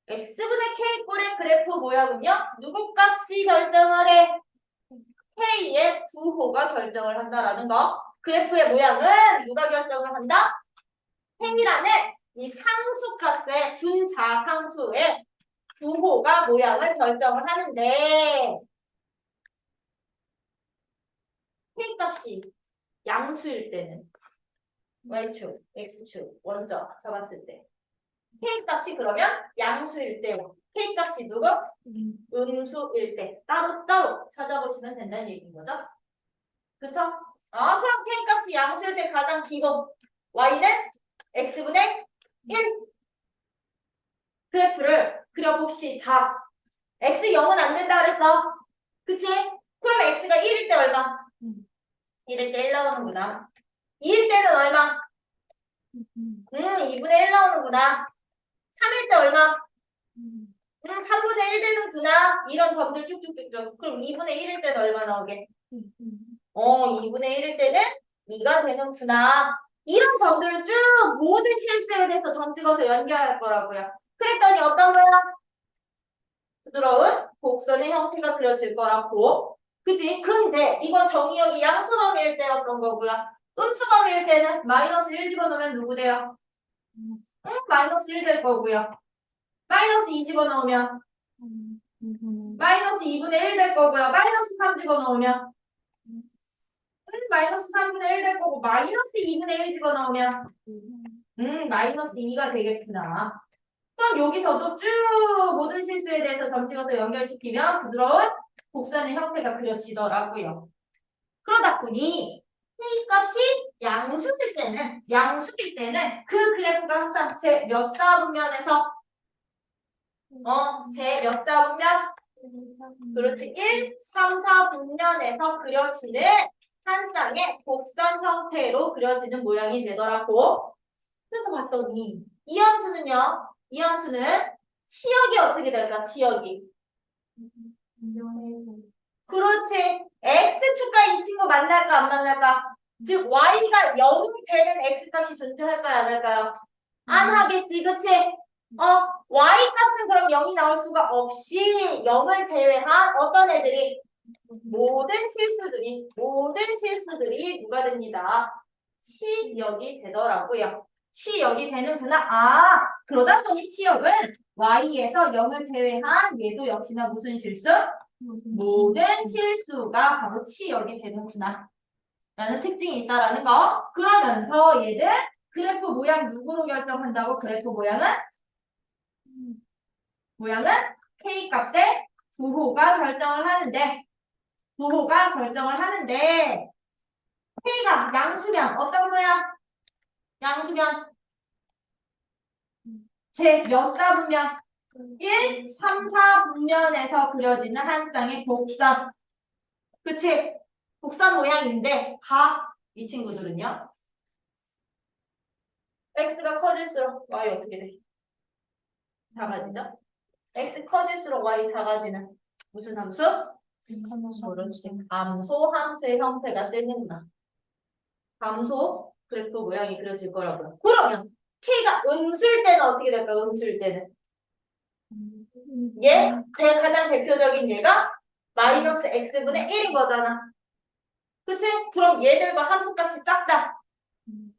x분의 k꼴의 그래프 모양은요. 누구 값이 결정을 해? k의 부호가 결정을 한다라는 거. 그래프의 모양은 누가 결정을 한다? 행이라는 이 상수값의 분자상수의 부호가 모양을 결정을 하는데 K값이 양수일 때는 Y축, X축 먼저 잡았을 때 K값이 그러면 양수일 때 K값이 누구? 음수일 때 따로따로 찾아보시면 된다는 얘기인 거죠. 그쵸? 그럼 K값이 양수일 때 가장 기본 Y는 X분의 1 그래프를 그려봅시다. X 0은 안 된다 그랬어. 그치? 그럼 X가 1일 때 얼마? 1일 때 1 나오는구나. 2일 때는 얼마? 2분의 1 나오는구나. 3일 때 얼마? 3분의 1 되는구나. 이런 점들 쭉쭉쭉쭉. 그럼 2분의 1일 때는 얼마 나오게? 2분의 1일 때는 2가 되는구나. 이런 점들을 쭉 모든 실수에 대해서 점 찍어서 연결할 거라고요. 그랬더니 어떤 거야? 부드러운 곡선의 형태가 그려질 거라고. 그지? 근데 이건 정의역이 양수범위일 때였던 거고요. 음수범위일 때는 마이너스 1 집어넣으면 누구 돼요? 마이너스 1 될 거고요. 마이너스 2 집어넣으면 마이너스 2분의 1 될 거고요. 마이너스 3 집어넣으면 마이너스 3분의 1 될 거고 마이너스 2분의 1 집어넣으면 마이너스 2가 되겠구나. 그럼 여기서도 쭉 모든 실수에 대해서 점 찍어서 연결시키면 부드러운 곡선의 형태가 그려지더라고요. 그러다 보니 K값이 양수일 때는 그 그래프가 항상 제 몇 사분면에서 제 몇 사분면? 그렇지. 1, 3, 4분면에서 그려지는 한 쌍의 곡선 형태로 그려지는 모양이 되더라고. 그래서 봤더니 이 함수는 치역이 어떻게 될까? 치역이. 그렇지. X축과 이 친구 만날까 안 만날까? 즉 Y가 0이 되는 X값이 존재할까요? 안 할까요? 안 하겠지. 그치? Y값은 그럼 0이 나올 수가 없이 0을 제외한 어떤 애들이 모든 실수들이 누가 됩니다. 치역이 되더라고요. 치역이 되는구나. 그러다 보니 치역은 Y에서 0을 제외한 얘도 역시나 무슨 실수? 모든 실수가 바로 치역이 되는구나. 라는 특징이 있다라는 거. 그러면서 얘들 그래프 모양 누구로 결정한다고? 그래프 모양은 K 값에 부호가 결정을 하는데 K가 양수면 어떤 모양? 양수면 제 몇 사분면? 1, 3, 4분면에서 그려지는 한 쌍의 곡선. 그치? 곡선 모양인데 이 친구들은요? x가 커질수록 y 어떻게 돼? 작아지죠? x 커질수록 y 작아지는 무슨 함수? 모르지. 감소 함수의 형태가 뜨는구나. 감소 그래프 모양이 그려질 거라고요. 그러면 k가 음수일 때는 어떻게 될까? 음수일 때는 가장 대표적인 얘가 마이너스 x분의 1인 거잖아. 그치? 그럼 얘들과 함수값이 싹 다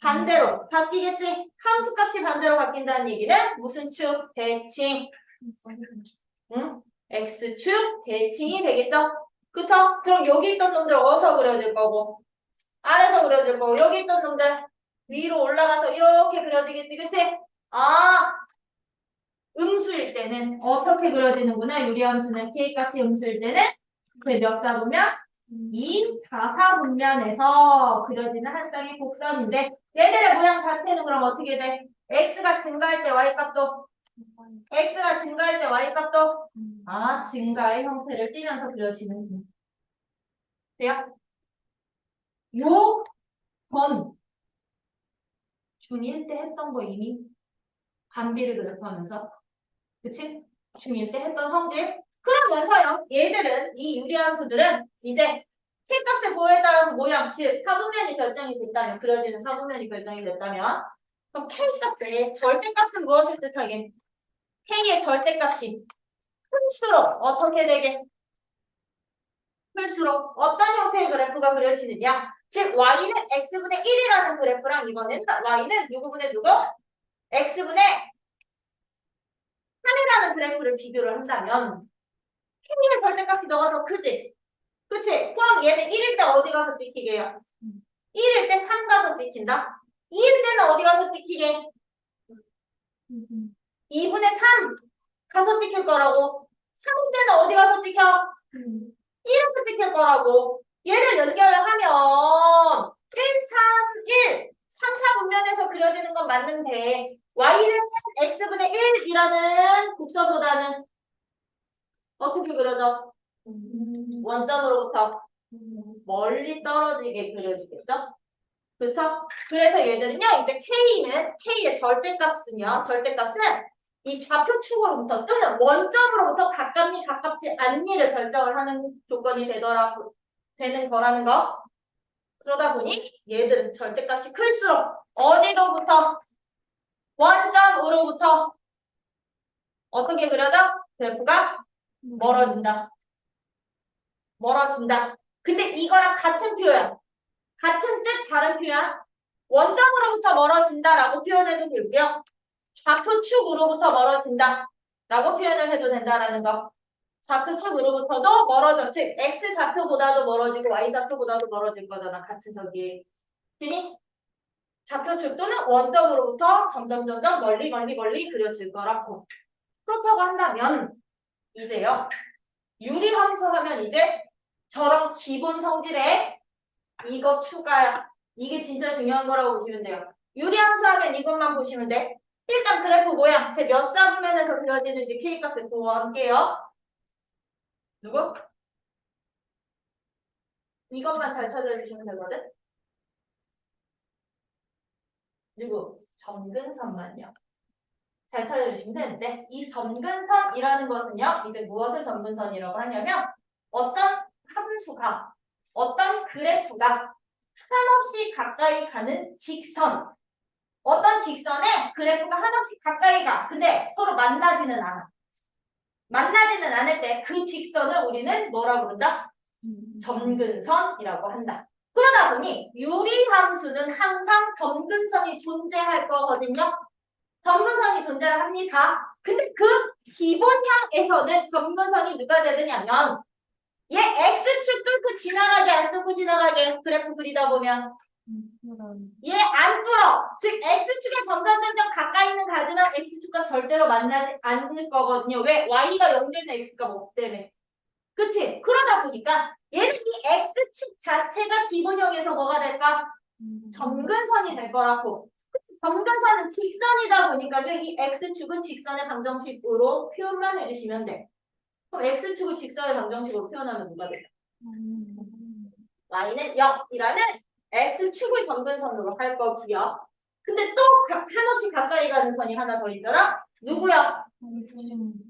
반대로 바뀌겠지? 함수값이 반대로 바뀐다는 얘기는 무슨 축? 대칭. 응? x축 대칭이 되겠죠? 그쵸? 그럼 여기 있던 놈들 어디서 그려질 거고 아래서 그려질 거고 여기 있던 놈들 위로 올라가서 이렇게 그려지겠지? 그치? 음수일 때는 어떻게 그려지는구나. 유리함수는 K값이 음수일 때는 제 몇 사분면? 2, 4, 4분면에서 그려지는 한 쌍의 곡선인데 얘들의 모양 자체는 그럼 어떻게 돼? X가 증가할 때 Y값도 증가의 형태를 띠면서 그려지는 거. 돼요? 요건 중1 때 했던 거 이미 반비를 그래프하면서 그치? 중1 때 했던 성질. 그러면서요. 얘들은 이 유리함수들은 이제 K값의 부호에 따라서 모양, 즉 사분면이 결정이 된다면 그려지는 사분면이 결정이 됐다면 그럼 K값의 절대값은 무엇을 뜻하게? K의 절대값이 클수록 어떻게 되게? 클수록 어떤 형태의 그래프가 그려지느냐? 즉 Y는 X분의 1이라는 그래프랑 이거는 Y는 누구분의 누구? X분의 3이라는 그래프를 비교를 한다면 K의 절대값이 너가 더 크지? 그치? 그럼 얘는 1일 때 어디 가서 찍히게요? 1일 때 3 가서 찍힌다? 2일 때는 어디 가서 찍히게? 2분의 3 가서 찍힐 거라고. 3일 때는 어디 가서 찍혀? 1에서 찍힐 거라고. 얘를 연결을 하면 1, 3, 1, 3, 4분면에서 그려지는 건 맞는데 y는 x분의 1이라는 국서보다는 어떻게 그려져? 원점으로부터 멀리 떨어지게 그려지겠죠? 그렇죠? 그래서 얘들은요, 이제 K의 절대값은 이 좌표축으로부터 또는 원점으로부터 가깝니 가깝지 않니를 결정을 하는 조건이 되는 거라는 거. 그러다 보니 얘들은 절대값이 클수록 어디로부터? 원점으로부터 어떻게 그려져? 그래프가 멀어진다. 근데 이거랑 같은 표현. 같은 뜻 다른 표현. 원점으로부터 멀어진다라고 표현해도 되고요. 좌표축으로부터 멀어진다라고 표현을 해도 된다라는 거. 좌표축으로부터도 멀어져. 즉 x 좌표보다도 멀어지고 y 좌표보다도 멀어질 거잖아. 같은 저기. 그니 좌표축 또는 원점으로부터 점점 멀리 그려질 거라고. 그렇다고 한다면 이제요. 유리함수 하면 이제 저런 기본 성질에 이거 추가야. 이게 진짜 중요한 거라고 보시면 돼요. 유리함수 하면 이것만 보시면 돼. 일단 그래프 모양, 제 몇 사분면에서 그려지는지 K값을 보호할게요. 누구? 이것만 잘 찾아주시면 되거든. 그리고 점근선만요. 잘 찾아주시면 되는데 이 점근선이라는 것은요. 이제 무엇을 점근선이라고 하냐면 어떤 함수가 어떤 그래프가 한없이 가까이 가는 직선. 어떤 직선에 그래프가 한없이 가까이 가. 근데 서로 만나지는 않아. 만나지는 않을 때 그 직선을 우리는 뭐라고 부른다? 점근선이라고 한다. 그러다 보니 유리함수는 항상 점근선이 존재할 거거든요. 점근선이 존재를 합니다. 근데 그 기본형에서는 점근선이 누가 되느냐면 얘 X축 뚫고 지나가게 안 뚫고 지나가게 그래프 그리다 보면 얘 안 뚫어. 즉 X축에 점점 가까이 있는 가지만 X축과 절대로 만나지 않을 거거든요. 왜? Y가 0 되는 X가 뭐 때문에. 그치? 그러다 보니까 얘는 이 X축 자체가 기본형에서 뭐가 될까? 점근선이 될 거라고. 점근선은 직선이다 보니까 이 X축은 직선의 방정식으로 표현만 해주시면 돼. 그럼 X축을 직선의 방정식으로 표현하면 뭐가 돼? Y는 0이라는 X축을 점근선으로 할 거고요. 근데 또 한없이 가까이 가는 선이 하나 더 있잖아? 누구야?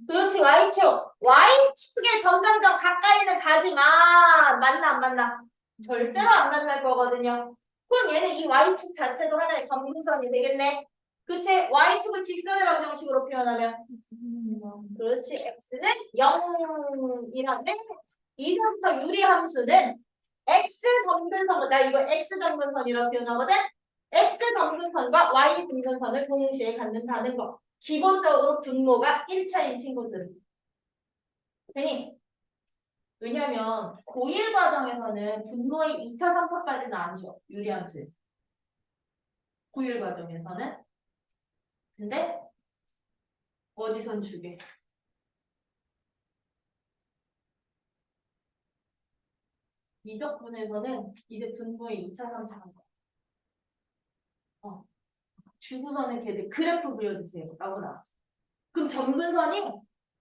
그렇지, Y축. Y축에 점점점 가까이는 가지만 만나 안 만나? 절대로 안 만날 거거든요. 그럼 얘는 이 Y축 자체도 하나의 점근선이 되겠네. 그렇지? Y축을 직선의 방정식으로 표현하면 그렇지, X는 0이란데 이제부터 유리함수는 X 점근선, 나 이거 X 점근선이라고 표현하거든? X 점근선과 Y 점근선을 동시에 갖는다는 거. 기본적으로 분모가 1차인 친구들은. 괜히 왜냐면 고1 과정에서는 분모의 2차, 3차까지는 안 줘. 유리함수에서. 고1 과정에서는. 근데 어디선 주게? 미적분에서는 이제 분모의 2차, 3차 한 거. 주고서는 걔들 그래프 그려주세요. 나오나. 그럼 점근선이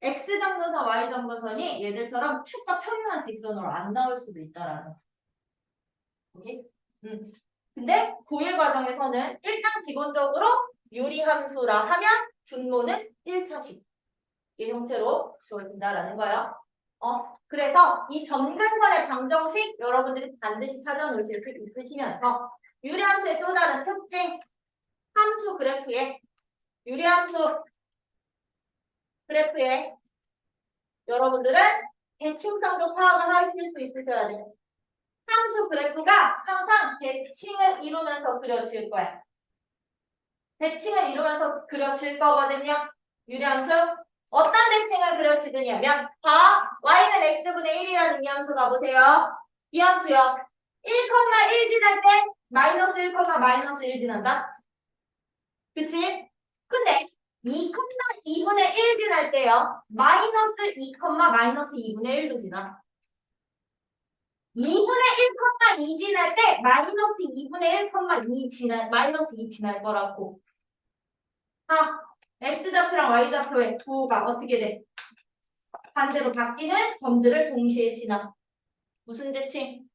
X 점근선, Y 점근선이 얘들처럼 축과 평행한 직선으로 안 나올 수도 있다라는 거. 오케이? 근데 고1 과정에서는 일단 기본적으로 유리함수라 하면 분모는 1차식 이 형태로 주어진다라는 거예요. 그래서 이 점근선의 방정식 여러분들이 반드시 찾아놓으실 수 있으시면서 유리함수의 또 다른 특징 함수 그래프에 유리함수 그래프에 여러분들은 대칭성도 파악을 하실 수 있으셔야 돼요. 함수 그래프가 항상 대칭을 이루면서 그려질 거야. 대칭을 이루면서 그려질 거거든요. 유리함수. 어떤 대칭을 그려지느냐면 y는 x분의 1이라는 이 함수 가보세요. 이 함수요. 1,1 지날 때 마이너스 1, 마이너스 1 지난다. 그치? 근데 2,2분의 1 지날 때요. 마이너스 2, 마이너스 2분의 1도 지나. 2분의 1,2 지날 때 마이너스 2분의 1,2 지날 마이너스 2 지날 거라고. x좌표랑 y좌표의 부호가 어떻게 돼? 반대로 바뀌는 점들을 동시에 지나. 무슨 대칭?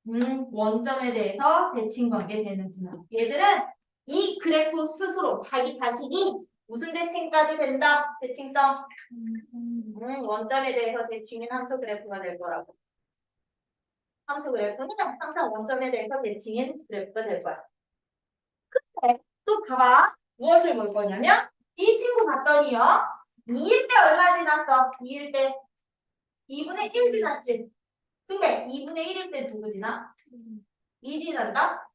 원점에 대해서 대칭 관계 되는 지나. 얘들은 이 그래프 스스로 자기 자신이 무슨 대칭까지 된다? 대칭성. 원점에 대해서 대칭인 함수 그래프가 될 거라고. 함수 그래프는 항상 원점에 대해서 대칭인 그래프가 될 거야. 근데 또 봐봐. 무엇을 볼 거냐면 이 친구 봤더니요. 2일 때 얼마 지났어? 2일 때 2분의 1 지났지? 근데 2분의 1일 때 누구 지나? 2 지난다?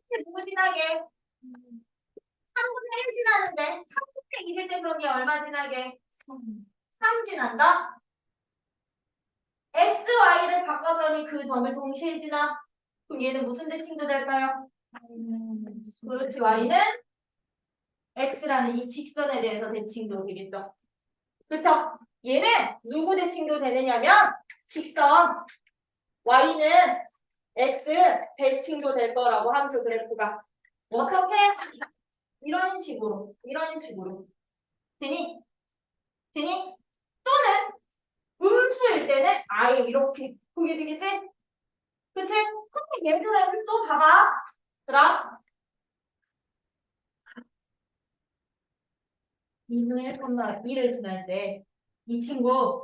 이제 누구 지나게? 3분의 1 지나는데 3분의 1일 때 그럼 얘 얼마 지나게? 3 지난다? x, y를 바꿨더니 그 점을 동시에 지나? 그럼 얘는 무슨 대칭도 될까요? 그렇지, y는 x라는 이 직선에 대해서 대칭도 되겠죠. 그렇죠? 얘는 누구 대칭도 되느냐면 직선 y는 x 대칭도 될 거라고 함수 그래프가 어떻게? 이런 식으로 되니 또는 음수일 때는 아예 이렇게 보게 되겠지? 그치? 근데 얘들은 또 봐봐. 그럼 2분의 1,2를 지날 때 이 친구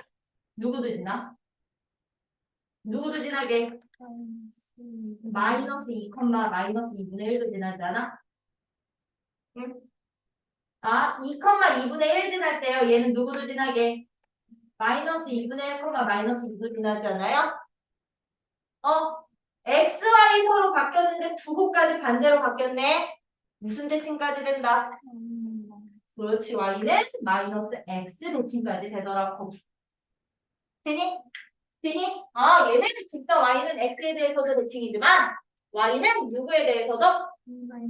누구도 지나? 누구도 지나게? 마이너스 2, 마이너스 2분의 1도 지나잖아? 응? 2,2분의 1 지날 때요. 얘는 누구도 지나게? 마이너스 2분의 1, 마이너스 2도 지나지 않아요? x, y 서로 바뀌었는데 부호까지 반대로 바뀌었네. 무슨 대칭까지 된다? 그렇지, y는 마이너스 x 대칭까지 되더라고. 되니? 되니? 아, 얘네는 직선 y는 x에 대해서도 대칭이지만 y는 누구에 대해서도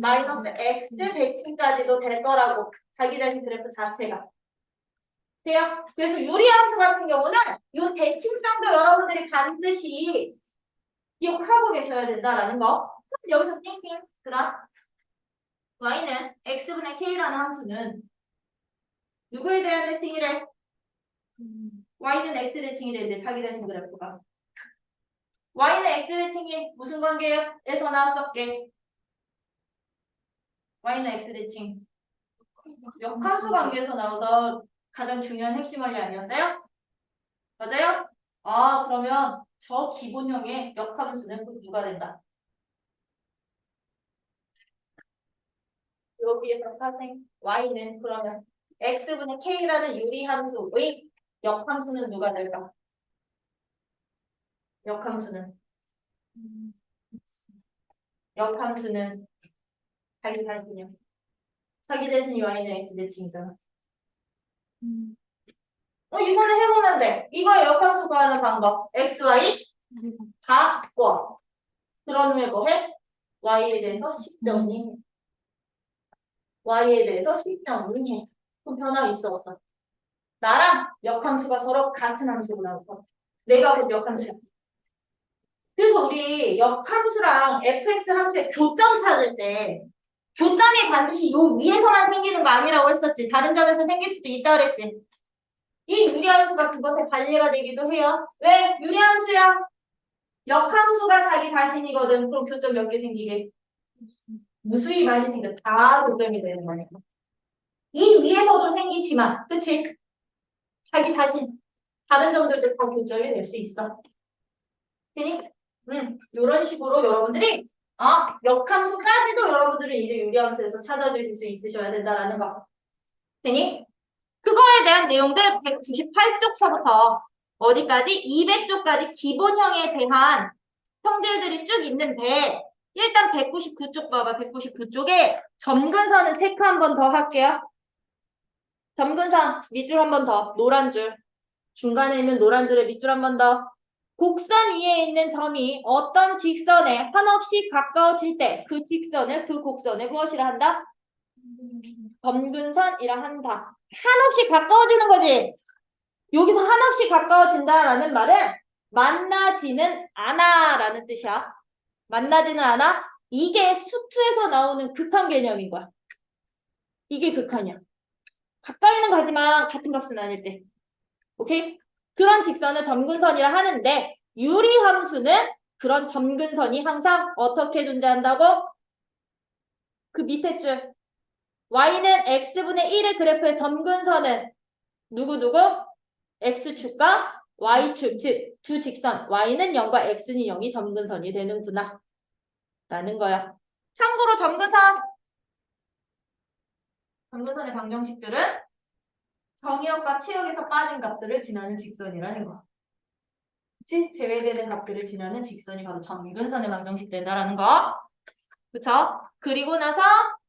마이너스 x 대칭까지도 될 거라고. 자기 자신 그래프 자체가. 돼요? 그래서 유리함수 같은 경우는 이 대칭성도 여러분들이 반드시 기억하고 계셔야 된다라는 거. 그럼 여기서 띵띵. 그럼 y는 x분의 k라는 함수는 누구에 대한 대칭이래? y는 x 대칭이 되는데 자기 자신 그래프가. y는 x 대칭이 무슨 관계에서 나왔었게? y는 x 대칭. 역함수 관계에서 나오던 가장 중요한 핵심 원리 아니었어요? 맞아요? 아, 그러면 저 기본형의 역함수는 또 누가 된다? 여기에서 파생 y는 그러면 x분의 k라는 유리함수의 역함수는 누가 될까? 역함수는 역함수는 자기 자신이요. 자기 대신 y는 x 대칭이잖아. 이거는 해보면 돼. 이거의 역함수 구하는 방법. x, y 다 구워. 그런 후에 뭐 해? y에 대해서 식정리. y에 대해서 식정리. 그럼 변화 있어 없어? 나랑 역함수가 서로 같은 함수구나. 내가 곧 역함수야. 그래서 우리 역함수랑 fx 함수의 교점 찾을 때 교점이 반드시 요 위에서만 생기는 거 아니라고 했었지. 다른 점에서 생길 수도 있다 그랬지. 이 유리함수가 그것에 관리가 되기도 해요. 왜? 유리함수야. 역함수가 자기 자신이거든. 그럼 교점 몇 개 생기게? 무수히 많이 생겨. 다 교점이 되는 거니까. 이 위에서도 생기지만, 그치? 자기 자신. 다른 점들도 다 교점이 될 수 있어. 되니? 이런 식으로 여러분들이 역함수까지도 여러분들이 이제 유리함수에서 찾아주실 수 있으셔야 된다라는 거. 되니? 그거에 대한 내용들 198쪽서부터 어디까지? 200쪽까지 기본형에 대한 형질들이 쭉 있는데 일단 199쪽 봐봐. 199쪽에 점근선은 체크 한 번 더 할게요. 점근선 밑줄 한 번 더. 노란 줄. 중간에 있는 노란 줄에 밑줄 한 번 더. 곡선 위에 있는 점이 어떤 직선에 한없이 가까워질 때 그 직선을 그 곡선에 무엇이라 한다? 점근선이라 한다. 한없이 가까워지는 거지. 여기서 한없이 가까워진다라는 말은 만나지는 않아라는 뜻이야. 만나지는 않아? 이게 수투에서 나오는 극한 개념인 거야. 이게 극한이야. 가까이는 가지만 같은 값은 아닐 때. 오케이? 그런 직선을 점근선이라 하는데 유리함수는 그런 점근선이 항상 어떻게 존재한다고? 그 밑에 줄. y는 x분의 1의 그래프의 점근선은 누구누구? x축과 y축, 즉 두 직선 y는 0과 x는 0이 점근선이 되는구나 라는 거야. 참고로 점근선의 방정식들은 정의역과 치역에서 빠진 값들을 지나는 직선이라는 거야. 그치? 제외되는 값들을 지나는 직선이 바로 점근선의 방정식 된다라는 거. 그쵸? 그리고 나서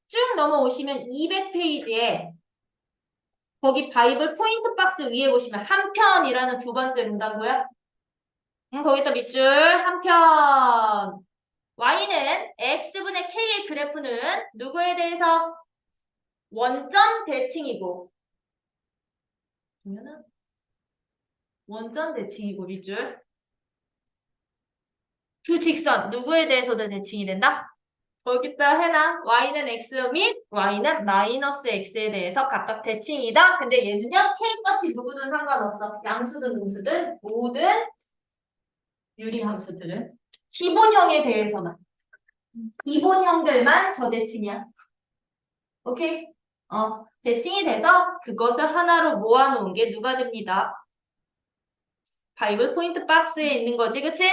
쭉 넘어오시면 200페이지에 거기 바이블 포인트 박스 위에 보시면 한편이라는 두 번째 문단고요. 거기다 밑줄 한편. y는 x분의 k의 그래프는 누구에 대해서 원점 대칭이고 원점 대칭이고 밑줄 두 직선 누구에 대해서도 대칭이 된다? 거기다 해놔. y는 x 및 y는 마이너스 x에 대해서 각각 대칭이다. 근데 얘는요. k값이 누구든 상관없어. 양수든 음수든 모든 유리함수들은 기본형에 대해서만 기본형들만 저대칭이야. 오케이? 대칭이 돼서 그것을 하나로 모아놓은 게 누가 됩니다. 바이블 포인트 박스에 있는 거지, 그치?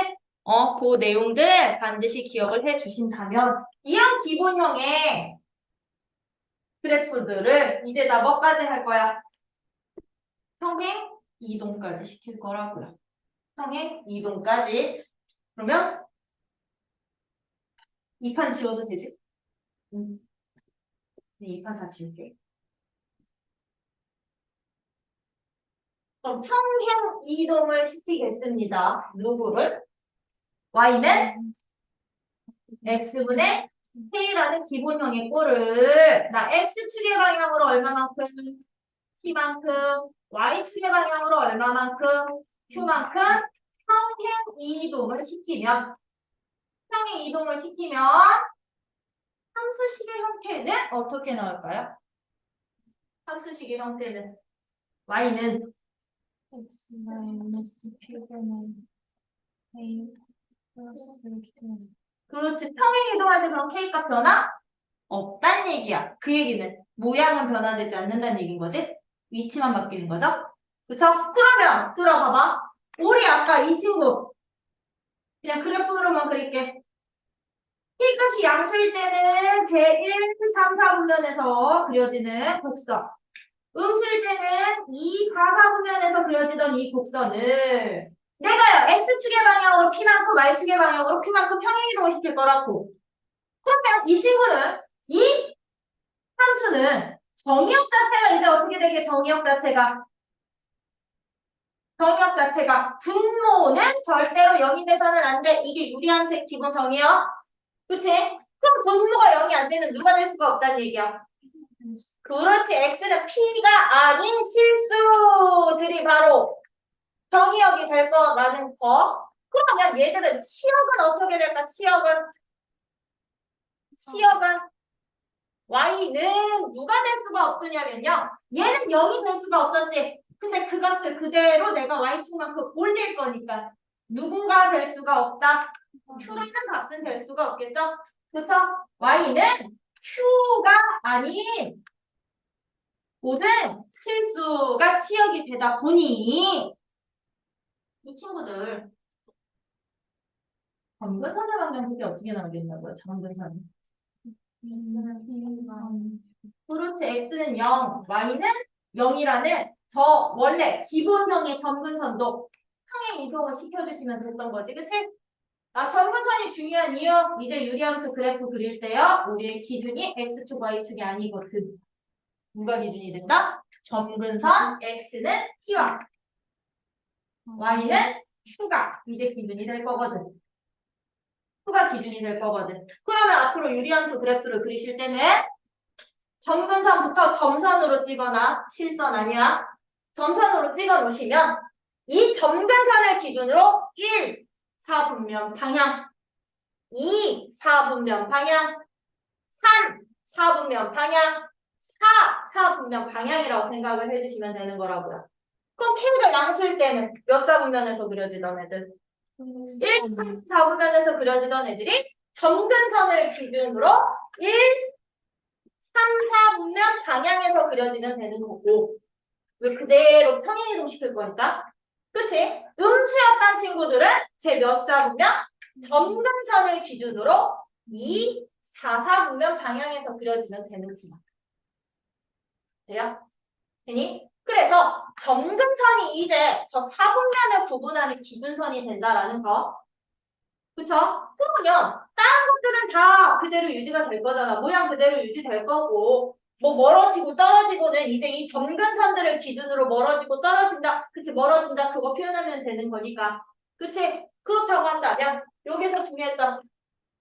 그 내용들 반드시 기억을 해 주신다면 이런 기본형의 그래프들을 이제 나 뭐까지 할 거야? 평행 이동까지 시킬 거라고요. 평행 이동까지. 그러면 이 판 지워도 되지? 네, 이 판 다 지울게. 그럼 평행 이동을 시키겠습니다. 누구를? y는 x분의 k라는 기본형의 꼴을 나 x축의 방향으로 얼마만큼 p만큼 y축의 방향으로 얼마만큼 q만큼 평행 이동을 시키면 함수식의 형태는 어떻게 나올까요? 함수식의 형태는 y는 x 마이너스 p분의 a 플러스 q. 그렇지. 평행 이동할 때 그럼 k값 변화 없단 얘기야. 그 얘기는 모양은 변화되지 않는다는 얘기인 거지? 위치만 바뀌는 거죠? 그쵸? 그러면 들어봐봐. 우리 아까 이 친구 그냥 그래프로만 그릴게. k값이 양수일 때는 제1, 3, 4분면에서 그려지는 곡선. 음수일 때는 2, 4, 4분면에서 그려지던 이 곡선을 내가요 x축의 방향으로 p만큼 y축의 방향으로 q만큼 평행이동을 시킬 거라고. 그러면 이 친구는 이 함수는 정의역 자체가 이제 어떻게 되게 정의역 자체가 분모는 절대로 0이 돼서는 안 돼. 이게 유리함수의 기본 정의역. 그치? 그럼 분모가 0이 안 되면 누가 될 수가 없다는 얘기야. 그렇지. x는 p가 아닌 실수들이 바로 정의역이 될 거라는 거. 그러면 얘들은 치역은 어떻게 될까? 치역은 y는 누가 될 수가 없느냐면요. 얘는 0이 될 수가 없었지. 근데 그 값을 그대로 내가 y축만큼 올릴 거니까 누군가 될 수가 없다. q라는 값은 될 수가 없겠죠? 그렇죠? y는 q가 아닌 모든 실수가 치역이 되다 보니 이 친구들 점근선의 방정 그게 어떻게 나오겠냐고요? 점근선이. 그렇지. x는 0, y는 0이라는 저 원래 기본형의 점근선도 평행 이동을 시켜주시면 됐던 거지. 그치? 점근선이 중요한 이유 이제 유리함수 그래프 그릴 때요. 우리의 기준이 x축, y축이 아니거든. 누가 기준이 된다? 점근선 x는 p와 y는 q가 이제 기준이 될 거거든. q가 기준이 될 거거든. 그러면 앞으로 유리함수 그래프를 그리실 때는 점근선부터 점선으로 찍거나 실선 아니야. 점선으로 찍어 놓으시면 이 점근선을 기준으로 1, 4분면 방향 2, 4분면 방향 3, 4분면 방향 4, 4분면 방향이라고 생각을 해주시면 되는 거라고요. 그럼 K가 양수일 때는 몇 사분면에서 그려지던 애들? 1, 3, 4분면에서 그려지던 애들이 점근선을 기준으로 1, 3, 4분면 방향에서 그려지면 되는 거고 왜 그대로 평행이동 시킬 거니까? 그치? 음수였던 친구들은 제 몇 사분면? 점근선을 기준으로 2, 4, 4분면 방향에서 그려지면 되는지. 돼요? 되니? 그래서 점근선이 이제 저 4분면을 구분하는 기준선이 된다라는 거. 그쵸? 그러면 다른 것들은 다 그대로 유지가 될 거잖아. 모양 그대로 유지될 거고 뭐 멀어지고 떨어지고는 이제 이 점근선들을 기준으로 멀어지고 떨어진다. 그치? 멀어진다. 그거 표현하면 되는 거니까. 그치? 그렇다고 한다면 여기서 중요했던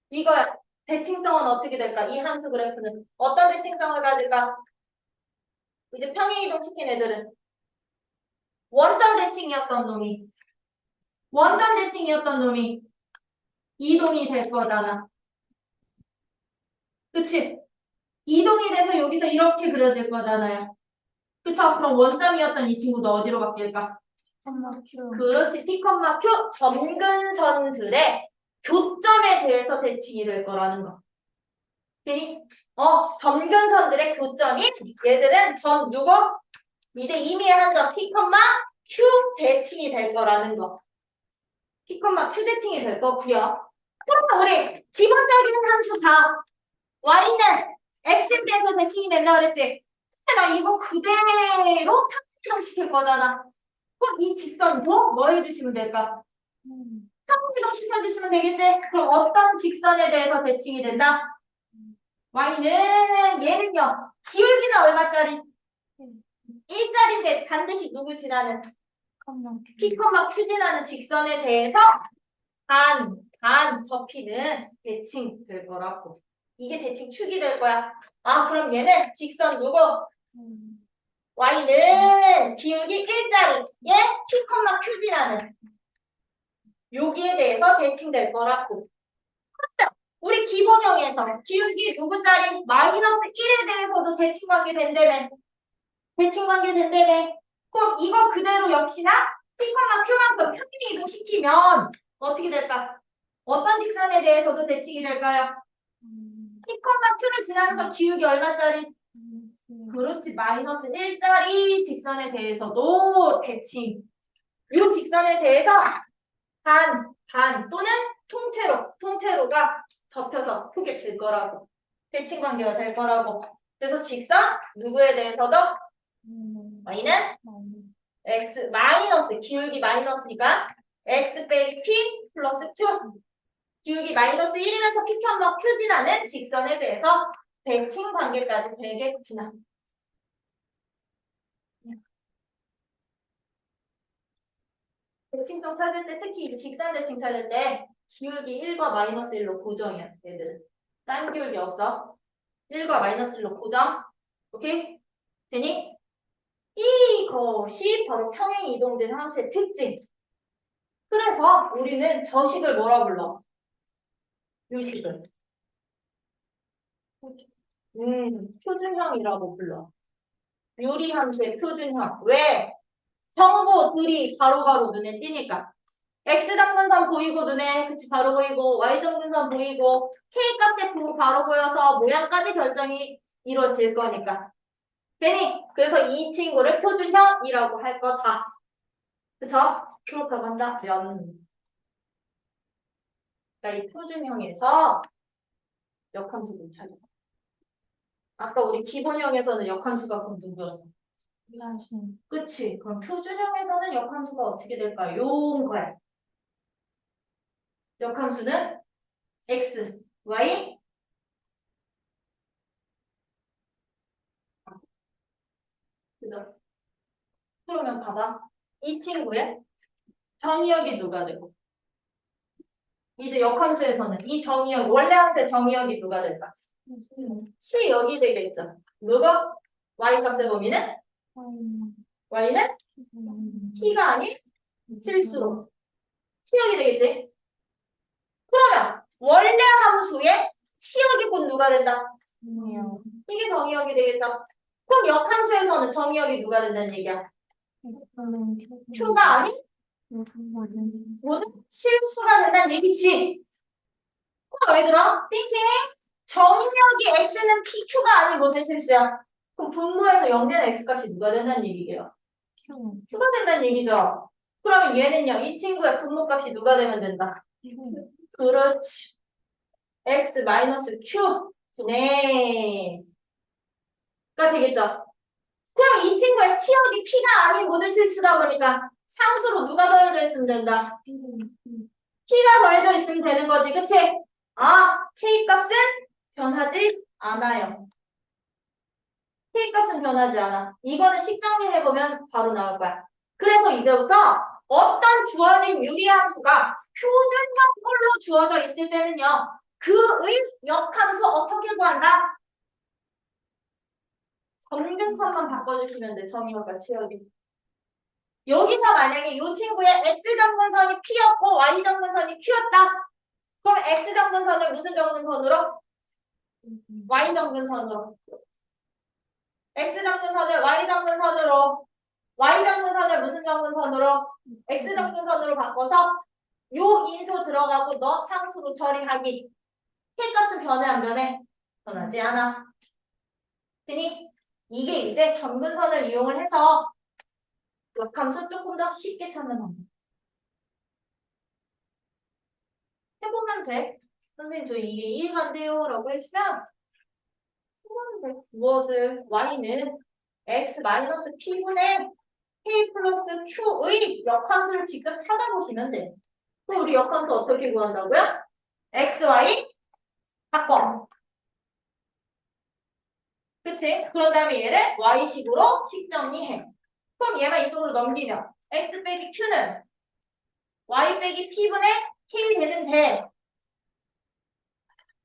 이거야. 대칭성은 어떻게 될까? 이 함수 그래프는 어떤 대칭성을 가질까? 이제 평행이동 시킨 애들은 원점 대칭이었던 놈이 이동이 될 거잖아. 그치? 이동이 돼서 여기서 이렇게 그려질 거잖아요. 그쵸? 그럼 원점이었던 이 친구도 어디로 바뀔까? 그렇지. P, Q 점근선들의 교점에 대해서 대칭이 될 거라는 거. 그니? 점근선들의 교점이 얘들은 누구? 이제 이미 한 점 P, Q 대칭이 될 거라는 거. P, Q 대칭이 될 거고요. 그러면 우리 기본적인 함수 다 y는 x에 대해서 대칭이 된다 그랬지? 근데 나 이거 그대로 평행이동 시킬 거잖아. 그럼 이 직선도 뭐 해주시면 될까? 평행이동 시켜주시면 되겠지? 그럼 어떤 직선에 대해서 대칭이 된다? y는 얘는요. 기울기는 얼마짜리? 1짜리인데 반드시 누구 지나는? P, Q 지나는 직선에 대해서 단 접히는 대칭 될 거라고. 이게 대칭 축이 될 거야. 아, 그럼 얘는 직선 누구? Y는 기울기 일자리. 얘 P, Q 지나는. 여기에 대해서 대칭될 거라고. 우리 기본형에서 기울기 누구짜리? 마이너스 1에 대해서도 대칭관계 된다며. 대칭관계 된다며. 그럼 이거 그대로 역시나 P, Q만큼 평행 이동시키면 어떻게 될까? 어떤 직선에 대해서도 대칭이 될까요? P, Q를 지나면서 기울기 얼마짜리? 그렇지. 마이너스 1짜리 직선에 대해서도 대칭. 이 직선에 대해서 단 또는 통째로가 접혀서 크게 질 거라고. 대칭 관계가 될 거라고. 그래서 직선 누구에 대해서도 y는 x 마이너스 기울기 마이너스니까 x 빼기 p 플러스 q 기울기 마이너스 1이면서 p q 지나는 직선에 대해서 대칭 관계까지 되겠구나. 대칭성 찾을 때 특히 이 직선 대칭 찾을 때 기울기 1과 마이너스 1로 고정이야. 얘들 딴 기울기 없어. 1과 마이너스 1로 고정. 오케이? 되니? 이것이 바로 평행 이동된 함수의 특징. 그래서 우리는 저 식을 뭐라 불러? 이 식을 표준형이라고 불러. 유리함수의 표준형. 왜? 정보들이 바로바로 눈에 띄니까. X정근선 보이고 눈에 그치 바로 보이고 Y정근선 보이고 K값의 부호 바로 보여서 모양까지 결정이 이루어질 거니까. 괜히 그래서 이 친구를 표준형이라고 할 거다. 그쵸? 그렇게 한다면 그러니까 이 표준형에서 역함수를 찾아. 아까 우리 기본형에서는 역함수가 그럼 누구였어? 그치? 그럼 표준형에서는 역함수가 어떻게 될까? 요런 거야. 역함수는 x, y 그러면 봐봐. 이 친구의 정의역이 누가 되고 이제 역함수에서는 이 정의역, 원래 함수의 정의역이 누가 될까? C역이 되겠죠. 누가? Y값의 범위는? Y는 P가 아닌 실수로 C역이 되겠지? 그러면 원래 함수의 C역이 곧 누가 된다? 이게 정의역이 되겠죠? 그럼 역함수에서는 정의역이 누가 된다는 얘기야? Q가 아닌 모든 실수가 된다는 얘기지. 그럼 얘들아, 띵킹 정의역이 X는 PQ가 아닌 모든 실수야. 그럼 분모에서 0되는 X값이 누가 된다는 얘기게요? Q가 된다는 얘기죠. 그러면 얘는요, 이 친구의 분모값이 누가 되면 된다? 그렇지. X 마이너스 Q 네. 가 되겠죠. 그럼 이 친구의 치역이 P가 아닌 모든 실수다 보니까 상수로 누가 더해져 있으면 된다? P가 더해져 있으면 되는 거지, 그치? 아, K값은 변하지 않아요. K값은 변하지 않아. 이거는 식정리해보면 바로 나올 거야. 그래서 이제부터 어떤 주어진 유리함수가 표준형꼴로 주어져 있을 때는요. 그의 역함수 어떻게 구한다? 정근선만 바꿔주시면 돼. 정의역과 치역이. 여기서 만약에 이 친구의 X정근선이 P였고 Y정근선이 Q였다. 그럼 X정근선을 무슨 정근선으로? Y정근선으로. X정근선을 Y정근선으로. Y정근선을 무슨 정근선으로? X정근선으로 바꿔서 요 인수 들어가고 너 상수로 처리하기. K값은 변해 안 변해? 변하지 않아. 그니 이게 이제 정근선을 이용을 해서 역함수 조금 더 쉽게 찾는 방법. 해보면 돼. 선생님 저 이게 이해가 안 돼요 라고 해주면 해보면 돼. 무엇을? y는 x-p분의 k 플러스 q의 역함수를 직접 찾아보시면 돼. 그럼 우리 역함수 어떻게 구한다고요? x, y 바꿔. 그치? 그런 다음에 얘를 y식으로 식정리해. 그럼 얘만 이쪽으로 넘기면 x 빼기 q는 y 빼기 p분의 k 되는데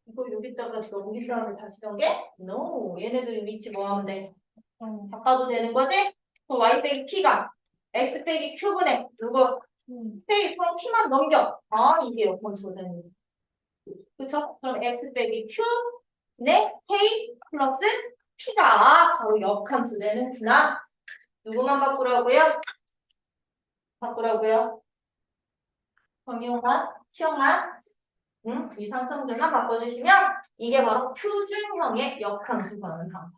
이거 여기다가 넘긴 다음에 다시 정해? No. 얘네들 위치 뭐 하면 돼? 바꿔도 되는 거지? 그럼 y 빼기 p가 x 빼기 q분의 누구? k 그럼 p만 넘겨. 아 이게 역함수 되는 거지. 그쵸? 그럼 x 빼기 q분의 k 플러스 p가 바로 역함수 되는구나. 누구만 바꾸라고요? 바꾸라고요? 정의용만, 치용만, 이 상승들만 바꿔주시면 이게 바로 표준형의 역함수 구하는 방법.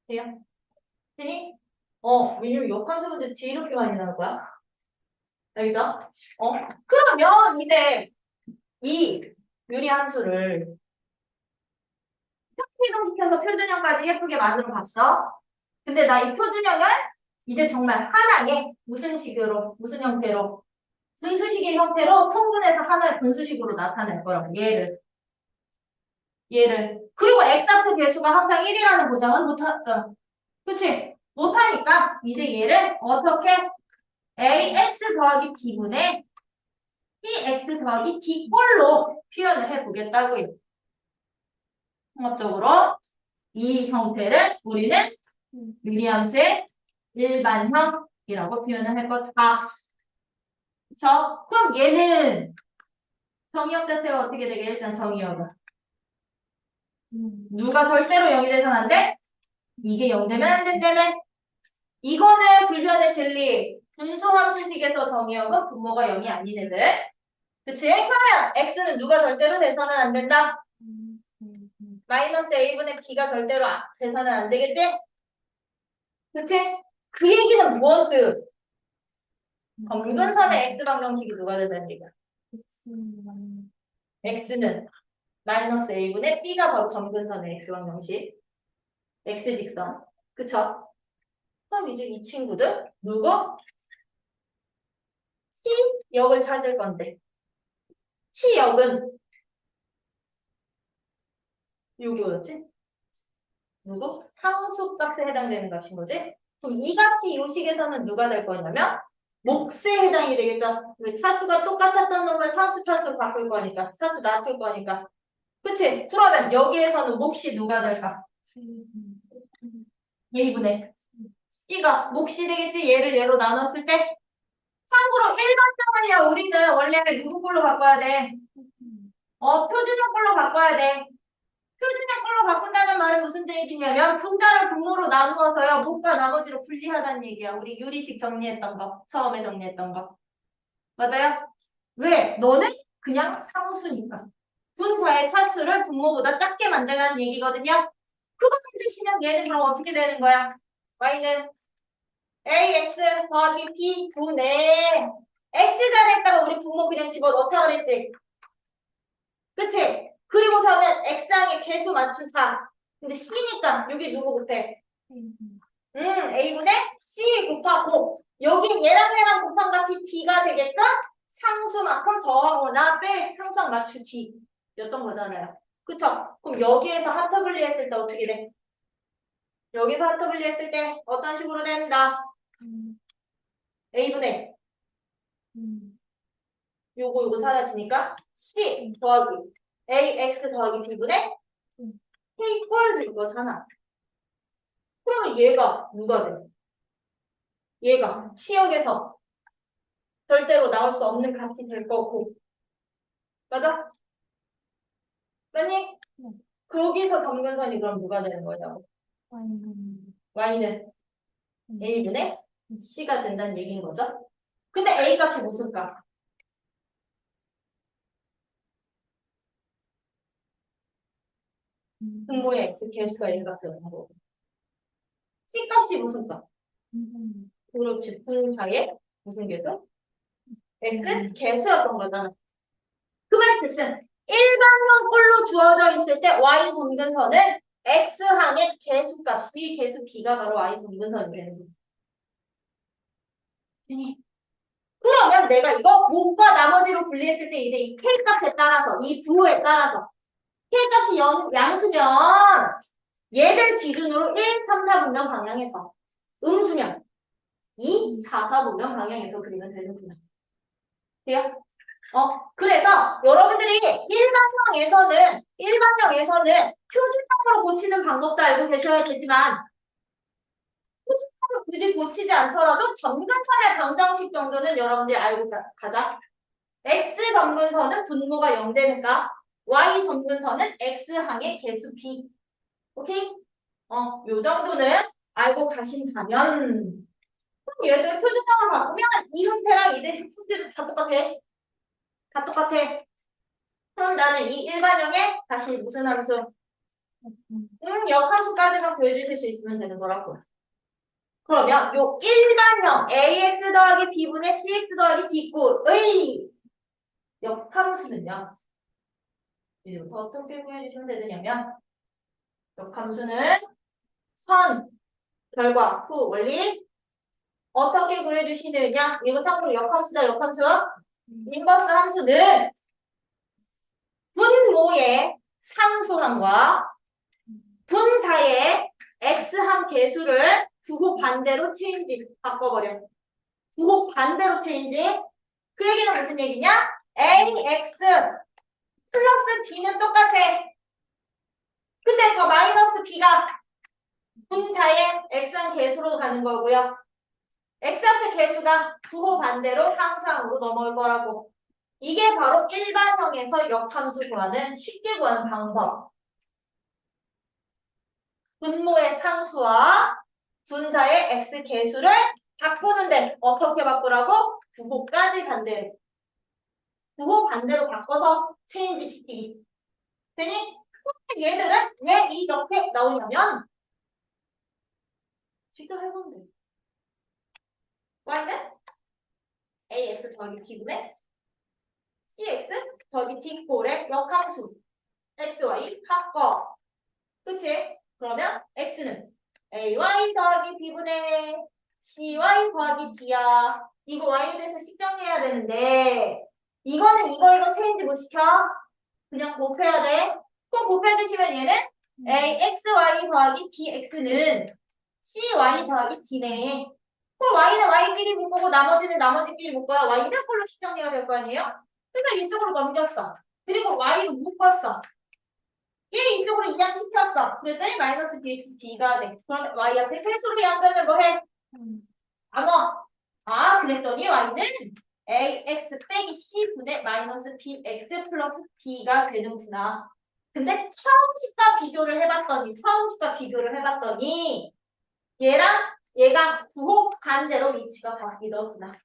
돼요? 되니? 왜냐면 역함수 문제 뒤에 이렇게 많이 나올 거야. 알겠죠? 그러면 이제 이 유리함수를 형태로 시켜서 표준형까지 예쁘게 만들어 봤어. 근데 나 이 표준형을 이제 정말 하나의 무슨 식으로, 무슨 형태로? 분수식의 형태로 통분해서 하나의 분수식으로 나타낼 거라고. 얘를. 그리고 x앞의 개수가 항상 1이라는 보장은 못하잖아. 그치? 못하니까 이제 얘를 어떻게 ax 더하기 b분의 cx 더하기 d꼴로 표현을 해보겠다고요. 통합적으로 이 형태를 우리는 유리함수의 일반형이라고 표현을 할 거다. 그쵸? 그럼 얘는 정의역 자체가 어떻게 되게 일단 정의역은 누가 절대로 0이 돼서는 안 돼? 이게 0 되면 안 된다며. 이거는 불변의 진리. 분수함수식에서 정의역은 분모가 0이 아닌 애들. 그치? 그러면 x는 누가 절대로 돼서는 안 된다? 마이너스 a분의 b가 절대로 돼서는 안 되겠지? 그치? 그 얘기는 무언 뜻? 검근선의 x방정식이 누가 된다는 얘기야? x는 마이너스 a분의 b가 바로 점근선의 x방정식. x직선. 그쵸? 그럼 이제 이 친구들 누구? C역을 찾을 건데 C역은 여기 어딨지? 누구? 상수값에 해당되는 값인 거지? 그럼 이 값이 이 식에서는 누가 될 거냐면 몫에 해당이 되겠죠? 왜 차수가 똑같았던 놈을 상수 차수로 바꿀 거니까 차수 낮출 거니까 그치? 그러면 여기에서는 몫이 누가 될까? A분의 C가 몫이 되겠지? 얘를 얘로 나눴을 때 참고로 일반적이야 우리는 원래 누구 걸로 바꿔야 돼? 표준형 걸로 바꿔야 돼. 표준형 걸로 바꾼다는 말은 무슨 얘기냐면 분자를 분모로 나누어서요. 몫과 나머지로 분리하다는 얘기야. 우리 유리식 정리했던 거. 처음에 정리했던 거. 맞아요? 왜? 너는 그냥 상수니까. 분자의 차수를 분모보다 작게 만들라는 얘기거든요. 그거 찾으시면 얘는 그럼 어떻게 되는 거야? y는 ax 더하기 b 분의 x가 됐다가 우리 분모 그냥 집어넣자 그랬지? 그치? 그리고서는 x항의 개수 맞춘다. 근데 c니까 여기 누구 곱해? a분의 c 곱하고 여기 얘랑 곱한 값이 d가 되겠다? 상수만큼 더하거나 빼 상수항 맞추기 였던 거잖아요. 그쵸? 그럼 여기에서 하터 분리했을 때 어떻게 돼? 여기서 하터 분리했을 때 어떤 식으로 된다? a분의 요거 사라지니까 c 더하기 ax 더하기 b분의 k꼴 될 거잖아. 그러면 얘가 누가 돼? 얘가 시역에서 절대로 나올 수 없는 값이 될 거고. 맞아? 맞니? 거기서 점근선이 그럼 누가 되는 거냐고. y는 a분의 c가 된다는 얘기인 거죠. 근데 a 값이 무슨 값? 분모의 x 개수가 a 값이 되는 거고. c 값이 무슨 값? 그렇지. 분사의 무슨 개수? x 개수였던 거잖아. 그 말 뜻은 일반형 꼴로 주어져 있을 때 y 점근선은 x항의 개수값이 개수 b가 바로 y 점근선이 되는 거야. 그러면 내가 이거 몫과 나머지로 분리했을 때 이제 이 k값에 따라서 이 부호에 따라서 k값이 양수면 얘들 기준으로 1, 3, 4분면 방향에서 음수면 이 사사분면 방향에서 그리면 되는구나. 돼요? 그래서 여러분들이 일반형에서는 표준형으로 고치는 방법도 알고 계셔야 되지만 표준형으로 굳이 고치지 않더라도 점근선의 방정식 정도는 여러분들이 알고 가자. x 점근선은 분모가 0 되니까 y 점근선은 x항의 개수 b. 오케이? 요 정도는 알고 가신다면 그럼 얘들 표준형으로 바꾸면 이 형태랑 이들 형태는 다 똑같아. 다 똑같아. 그럼 나는 이 일반형에 다시 무슨 함수? 역함수까지만 구해주실 수 있으면 되는 거라고. 그러면 요 일반형 ax 더하기 b분의 cx 더하기 d꼴의 역함수는요. 이제부터 어떻게 구해주시면 되느냐면 역함수는 선, 결과, 후, 원리 어떻게 구해주시느냐? 이거 참고로 역함수다 역함수. 인버스 함수는 분모의 상수항과 분자의 x항 개수를 부호 반대로 체인지 바꿔버려. 부호 반대로 체인지. 그 얘기는 무슨 얘기냐? ax 플러스 b는 똑같아. 근데 저 마이너스 b가 분자의 x항 개수로 가는 거고요. x 앞에 개수가 부호 반대로 상수항으로 넘어올 거라고. 이게 바로 일반형에서 역함수 구하는 쉽게 구하는 방법. 분모의 상수와 분자의 x 개수를 바꾸는데 어떻게 바꾸라고? 부호까지 반대로. 부호 반대로 바꿔서 체인지 시키기. 되니 얘들은 왜 이렇게 나오냐면 직접 해보면 돼. y는 ax 더하기 b분의 cx 더하기 d꼴의 역함수 xy 합거. 그치? 그러면 x는 ay 더하기 b분의 cy 더하기 d야. 이거 y에 대해서 식정해야 되는데 이거는 이거 체인지 못 시켜? 그냥 곱해야 돼. 그럼 곱해주시면 얘는 axy 더하기 dx는 cy 더하기 d네. 그럼 y는 y끼리 묶고 나머지는 나머지끼리 묶어야 y는 꼴로 식정해야 될 거 아니에요? 그래서 이쪽으로 넘겼어. 그리고 y로 묶었어. 얘 이쪽으로 이항시켰어. 그랬더니 마이너스 bxd가 돼. 그럼 y 앞에 배수로 양변을 뭐 해? 안 넣어. 그랬더니 y는 ax 빼기 c분의 마이너스 bx 플러스 d가 되는구나. 근데 처음식과 비교를 해봤더니 얘랑 얘가 부호 반대로 위치가 바뀌더구나.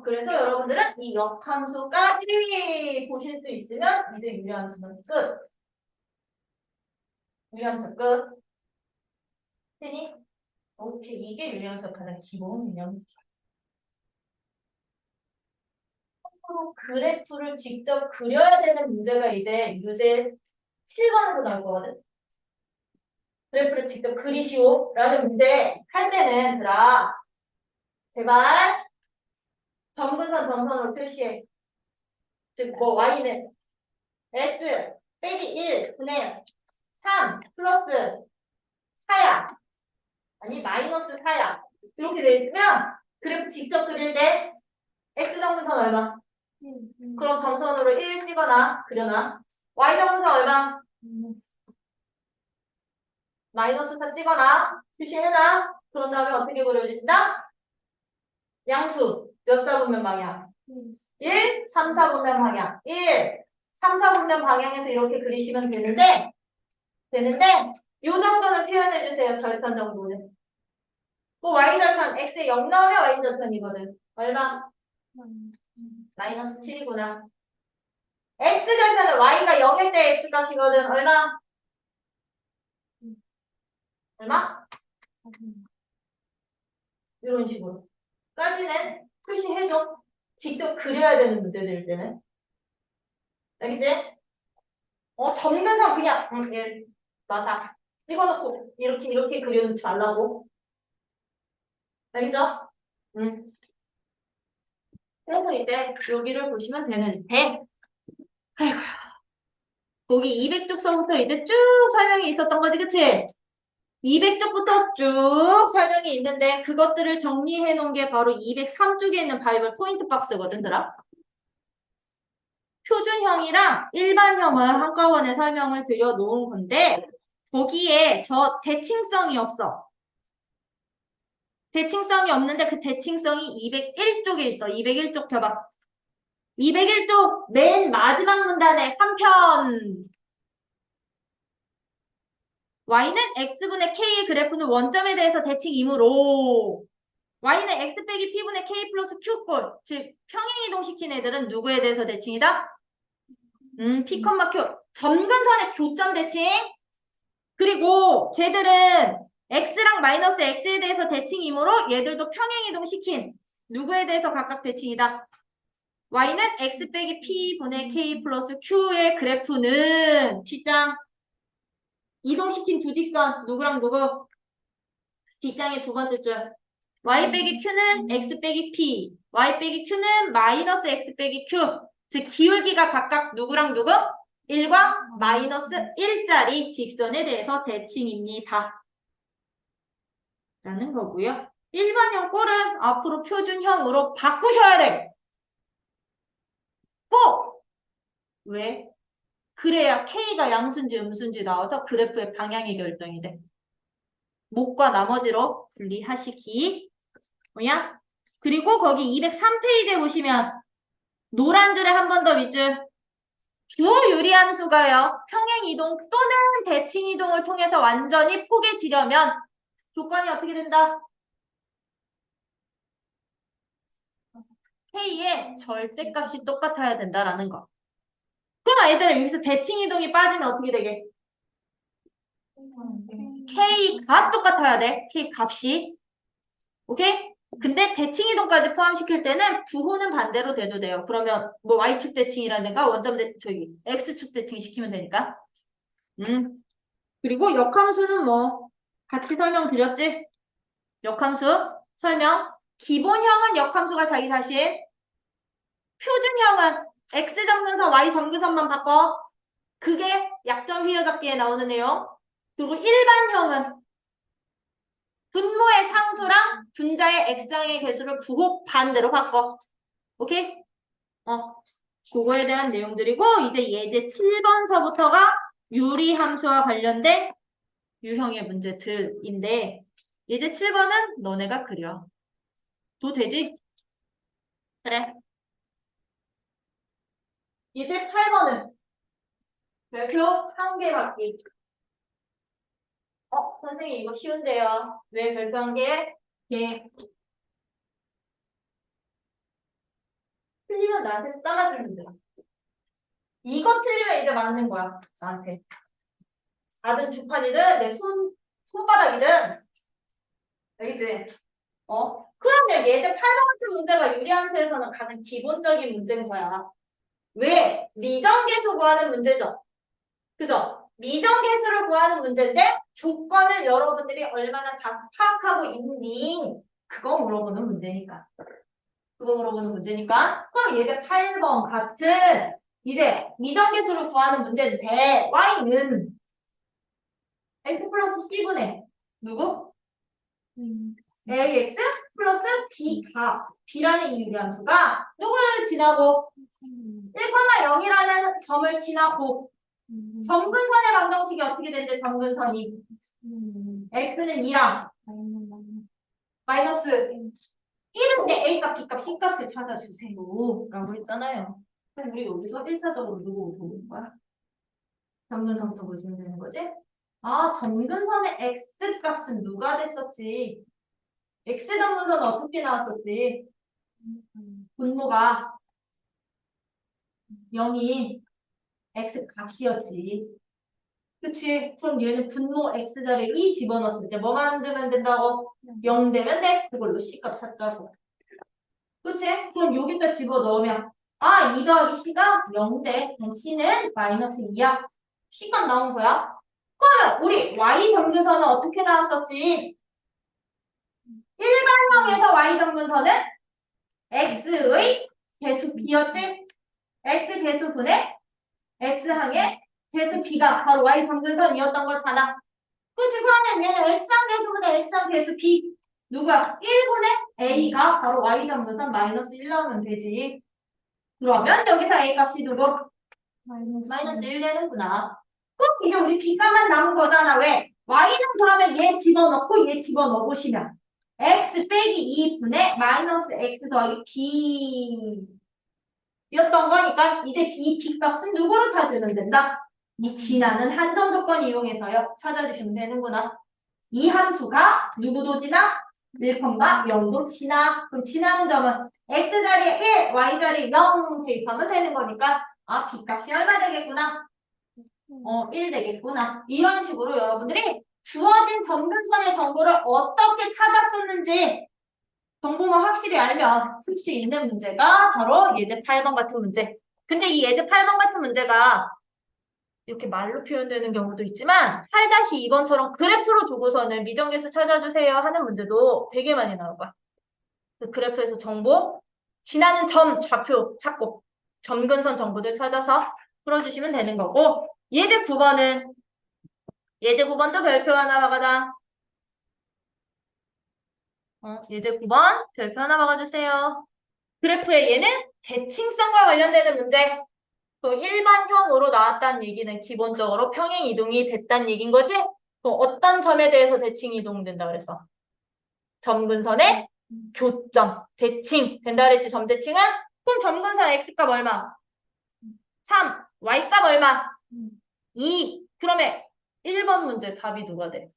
그래서 여러분들은 이 역함수까지 보실 수 있으면 이제 유리함수는 끝. 유리함수 끝. 되니? 오케이. 이게 유리함수 가장 기본 유리함수. 그래프를 직접 그려야 되는 문제가 이제 유제 7번에서 나올 거거든. 그래프를 직접 그리시오 라는 문제 할 때는 제발 점근선 점선으로 표시해. 즉 뭐 y는 x 빼기 1 분의 3 플러스 4야. 아니 마이너스 4야. 이렇게 돼 있으면 그래프 직접 그릴 때 x 점근선 얼마? 그럼 점선으로 1 찍어놔. 그려놔. y 점근선 얼마? 마이너스 4 찍어놔. 표시해놔. 그런 다음에 어떻게 그려주신다? 양수. 몇 사분면 방향? 1, 3, 4분면 방향. 1, 3, 4분면 방향에서 이렇게 그리시면 되는데 요 정도는 표현해주세요. 절편 정도는. 그 y절편 x에 0 나오면 y절편이거든. 얼마? 마이너스 7이구나. x절편은 y가 0일 때 x값이거든. 얼마? 얼마? 이런 식으로. 까지는 표시해줘. 직접 그려야 되는 문제들일 때는. 알겠지? 점근선 그냥 예, 맞아. 찍어놓고 이렇게 그려놓지 말라고. 알겠죠? 그래서 이제 여기를 보시면 되는데 아이고야. 거기 200쪽서부터 이제 쭉 설명이 있었던 거지, 그치? 200쪽부터 쭉 설명이 있는데 그것들을 정리해 놓은 게 바로 203쪽에 있는 바이블 포인트 박스거든, 들아. 표준형이랑 일반형을 한꺼번에 설명을 드려 놓은 건데 거기에 저 대칭성이 없어. 대칭성이 없는데 그 대칭성이 201쪽에 있어. 201쪽 봐봐. 201쪽 맨 마지막 문단에 한 편. y는 x분의 k의 그래프는 원점에 대해서 대칭이므로 y는 x 빼기 p분의 k 플러스 q꼴. 즉 평행이동시킨 애들은 누구에 대해서 대칭이다? p, q. 점근선의 교점 대칭. 그리고 쟤들은 x랑 마이너스 x에 대해서 대칭이므로 얘들도 평행이동시킨 누구에 대해서 각각 대칭이다. y는 x 빼기 p분의 k 플러스 q의 그래프는 T장 이동시킨 두 직선 누구랑 누구? D장의 두 번째 줄 y 빼기 q는 x 빼기 p y 빼기 q는 마이너스 x 빼기 q 즉 기울기가 각각 누구랑 누구? 1과 마이너스 1짜리 직선에 대해서 대칭입니다. 라는 거고요. 일반형 꼴은 앞으로 표준형으로 바꾸셔야 돼. 꼭! 왜? 그래야 K가 양수인지 음수인지 나와서 그래프의 방향이 결정이 돼. 목과 나머지로 분리하시기. 뭐냐? 그리고 거기 203페이지에 보시면 노란 줄에 한 번 더 밑줄. 주 유리함수가요. 평행이동 또는 대칭이동을 통해서 완전히 포개지려면 조건이 어떻게 된다? K의 절대값이 똑같아야 된다라는 거. 그럼 얘들아 여기서 대칭이동이 빠지면 어떻게 되게? K 값 똑같아야 돼. K 값이. 오케이? 근데 대칭이동까지 포함시킬 때는 부호는 반대로 돼도 돼요. 그러면 뭐 Y축 대칭이라든가 원점 저기 X축 대칭 시키면 되니까. 그리고 역함수는 뭐 같이 설명드렸지? 역함수 설명. 기본형은 역함수가 자기 자신. 표준형은 X 점근선, Y 점근선만 바꿔. 그게 약점 휘어잡기에 나오는 내용. 그리고 일반형은 분모의 상수랑 분자의 x항의 개수를 부호 반대로 바꿔. 오케이? 그거에 대한 내용들이고 이제 예제 7번서부터가 유리함수와 관련된 유형의 문제들인데 예제 7번은 너네가 그려. 도 되지? 그래. 예제 8번은 별표 한 개 받기. 선생님 이거 쉬운데요. 왜 별표 한 개? 예. 틀리면 나한테 따라주면 문제야. 이거 틀리면 이제 맞는 거야. 나한테. 받은 주판이든 내 손바닥이든. 알겠지? 그러면 예제 8번 같은 문제가 유리함수에서는 가장 기본적인 문제인 거야. 왜? 미정계수 구하는 문제죠. 그죠? 미정계수를 구하는 문제인데 조건을 여러분들이 얼마나 잘 파악하고 있니? 그거 물어보는 문제니까. 그거 물어보는 문제니까. 그럼 예제 8번 같은 이제 미정계수를 구하는 문제인데 y는 x 플러스 c분의 누구? ax 플러스 b가 b라는 이 유리함수가 누구를 지나고 1,0이라는 점을 지나고 점근선의 방정식이 어떻게 되는데 점근선이 x는 2랑 마이너스 1인데 a값, b값, c값을 찾아주세요 라고 했잖아요. 그럼 우리 여기서 1차적으로 누구 보는 거야? 점근선부터 보시면 되는 거지? 점근선의 x값은 누가 됐었지? x점근선은 어떻게 나왔었지? 분모가 0이 x값이었지. 그치? 그럼 얘는 분모 x자리에 2 집어넣었을 때 뭐 만들면 된다고? 0 되면 돼? 그걸로 c값 찾자고. 그치? 그럼 여기다 집어넣으면 2 더하기 c가 0 돼. 그럼 c는 마이너스 2야. c값 나온 거야. 그러면 우리 y 점근선은 어떻게 나왔었지? 일반형에서 y 점근선은 x의 개수 b였지? x 개수분의 x항의 개수 b가 바로 y 점근선이었던 거잖아. 그치? 그러면 얘는 x항 계수보다 x항 계수 b 누구야? 1분의 a가 바로 y 정도선 마이너스 1 나오면 되지. 그러면 여기서 a 값이 누구? 마이너스 1 되는구나. 그럼 이제 우리 b값만 남은 거잖아. 왜? y는 그러면 얘 집어넣고 얘 집어넣으시면 x 빼기 2분의 마이너스 x 더하기 b 였던 거니까 이제 이 b값은 누구로 찾으면 된다? 이 지나는 한정 조건 이용해서요. 찾아주시면 되는구나. 이 함수가 누구도 지나? 1,0도 지나. 그럼 지나는 점은 x 자리에 1, y 자리에 0 대입하면 되는 거니까 아, b값이 얼마 되겠구나? 1 되겠구나. 이런 식으로 여러분들이 주어진 점근선의 정보를 어떻게 찾았었는지 정보만 확실히 알면 풀 수 있는 문제가 바로 예제 8번 같은 문제. 근데 이 예제 8번 같은 문제가 이렇게 말로 표현되는 경우도 있지만 8-2번처럼 그래프로 주고서는 미정계수 찾아주세요 하는 문제도 되게 많이 나올 거야. 그 그래프에서 정보, 지나는 점 좌표 찾고 점근선 정보들 찾아서 풀어주시면 되는 거고 예제 9번은 예제 9번도 별표 하나 박아자. 예제 9번 별표 하나 박아주세요. 그래프의 얘는 대칭성과 관련되는 문제. 또 일반형으로 나왔다는 얘기는 기본적으로 평행 이동이 됐다는 얘기인 거지? 또 어떤 점에 대해서 대칭 이동된다 그랬어? 점근선의 교점, 대칭 된다 그랬지? 점대칭은? 그럼 점근선 x값 얼마? 3, y값 얼마? 2. 그러면 1번 문제 답이 누가 돼?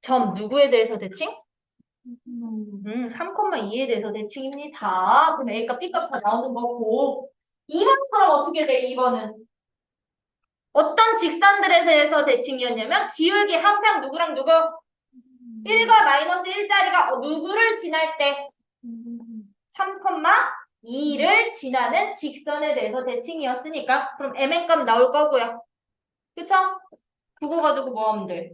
점 누구에 대해서 대칭? 3,2에 대해서 대칭입니다. 그럼 A값, B값 다 나오는 거고 2번처럼 어떻게 돼? 2번은 어떤 직선들에 대해서 대칭이었냐면 기울기 항상 누구랑 누구? 1과 마이너스 1짜리가 누구를 지날 때 3,2를 지나는 직선에 대해서 대칭이었으니까 그럼 mn값 나올 거고요. 그쵸? 그거 가지고 뭐 하면 돼?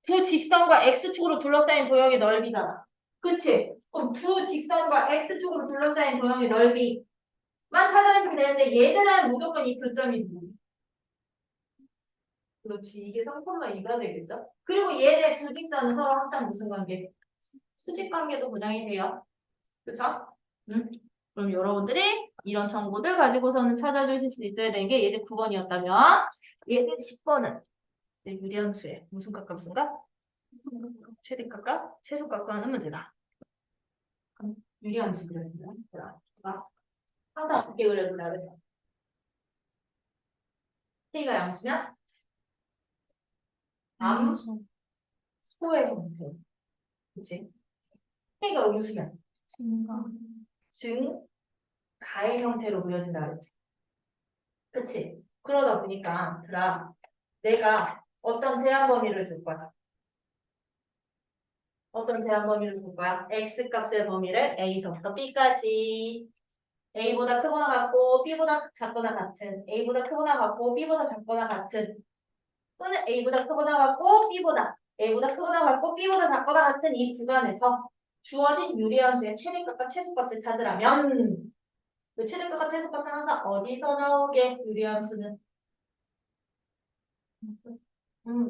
두 직선과 x축으로 둘러싸인 도형의 넓이잖아. 그치? 그럼 두 직선과 x축으로 둘러싸인 도형의 넓이만 찾아내시면 되는데 얘들은 무조건 이 교점이 누구? 그렇지. 이게 3,2가 되겠죠? 그리고 얘네 두 직선은 서로 항상 무슨 관계? 수직 관계도 보장이 돼요. 그쵸? 그럼 여러분들이 이런 정보들 가지고서는 찾아주실 수 있어야 되는 게 얘들 9번이었다면 얘들 10번은 유리함수의 무슨 값과 무슨 값? 최대값과 최소값과 하는 문제다. 그럼 유리함수 그려준다. 항상 어떻게 그려준다 그래요? K가 양수면 암소의 형태. 그치? K가 음수면 증가의 형태로 그려진다 그랬지. 그치? 그러다 보니까 내가 어떤 제한 범위를 줄 거야? 어떤 제한 범위를 줄 거야? X값의 범위를 A서부터 B까지 A보다 크거나 같고 B보다 작거나 같은 A보다 크거나 같고 B보다 작거나 같은 또는 A보다 크거나 같고 A보다 크거나 같고 B보다 작거나 같은 이 구간에서 주어진 유리함수의 최대값과 최소값을 찾으라면 그 최대값과 최소값은 항상 어디서 나오게 유리함수는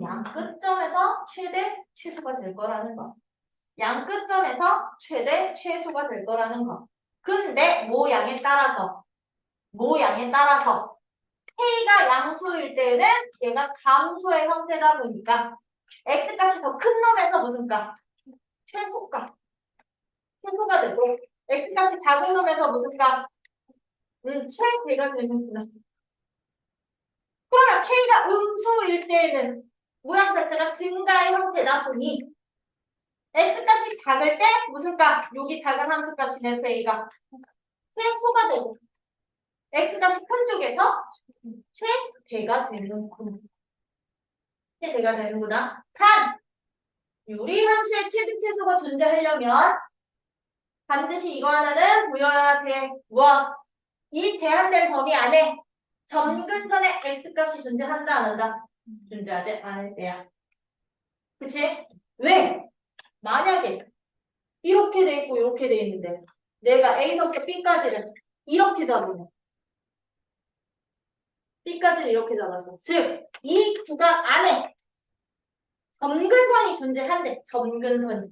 양 끝점에서 최대 최소가 될 거라는 거. 양 끝점에서 최대 최소가 될 거라는 거. 근데 모양에 따라서 K가 양수일 때는 얘가 감소의 형태다 보니까 X값이 더 큰 놈에서 무슨 값? 최소가 되고 X값이 작은 놈에서 무슨 값? 최대가 되는구나. 그러면 K가 음수일 때는 모양 자체가 증가의 형태다 보니 X값이 작을 때 무슨 값? 여기 작은 함수값인 FA가 최소가 되고 X값이 큰 쪽에서 최대가 되는구나. 최대가 되는구나. 단! 유리함수의 최대 최소가 존재하려면 반드시 이거 하나는 보여야 돼. 뭐? 이 제한된 범위 안에 점근선의 X값이 존재한다 안 한다? 존재하지 않을 때야. 그치? 왜? 만약에 이렇게 돼 있고 이렇게 돼 있는데 내가 A서부터 B까지를 이렇게 잡으면 B까지는 이렇게 잡았어. 즉, 이 구간 안에 점근선이 존재한대. 점근선이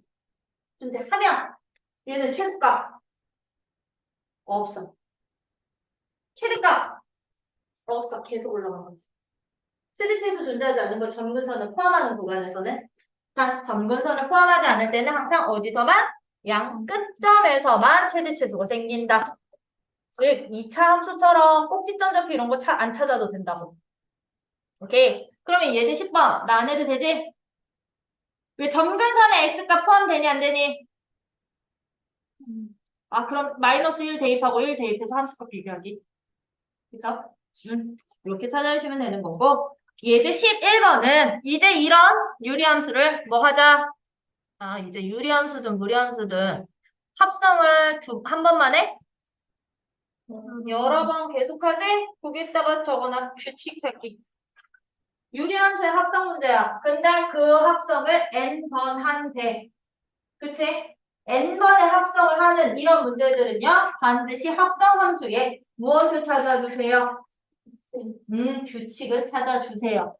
존재하면 얘는 최소값 없어. 최대값 없어. 계속 올라가는 거지. 최대치에서 존재하지 않는 거 점근선을 포함하는 구간에서는 단 점근선을 포함하지 않을 때는 항상 어디서만? 양 끝점에서만 최대치수가 생긴다. 즉 2차 함수처럼 꼭지점 좌표 이런 거 안 찾아도 된다고. 오케이. 그러면 얘들 10번 나 안 해도 되지? 왜 점근선에 x값 포함되니 안 되니? 아 그럼 마이너스 1 대입하고 1 대입해서 함수값 비교하기. 그쵸? 이렇게 찾아주시면 되는 거고 예제 11번은 이제 이런 유리함수를 뭐 하자? 아 이제 유리함수든 무리함수든 합성을 한 번만 해? 여러 번 계속하지? 거기다가 적어놔 규칙 찾기. 유리함수의 합성 문제야. 근데 그 합성을 n번 한대. 그치? n번의 합성을 하는 이런 문제들은요. 반드시 합성함수에 무엇을 찾아주세요? 규칙을 찾아주세요.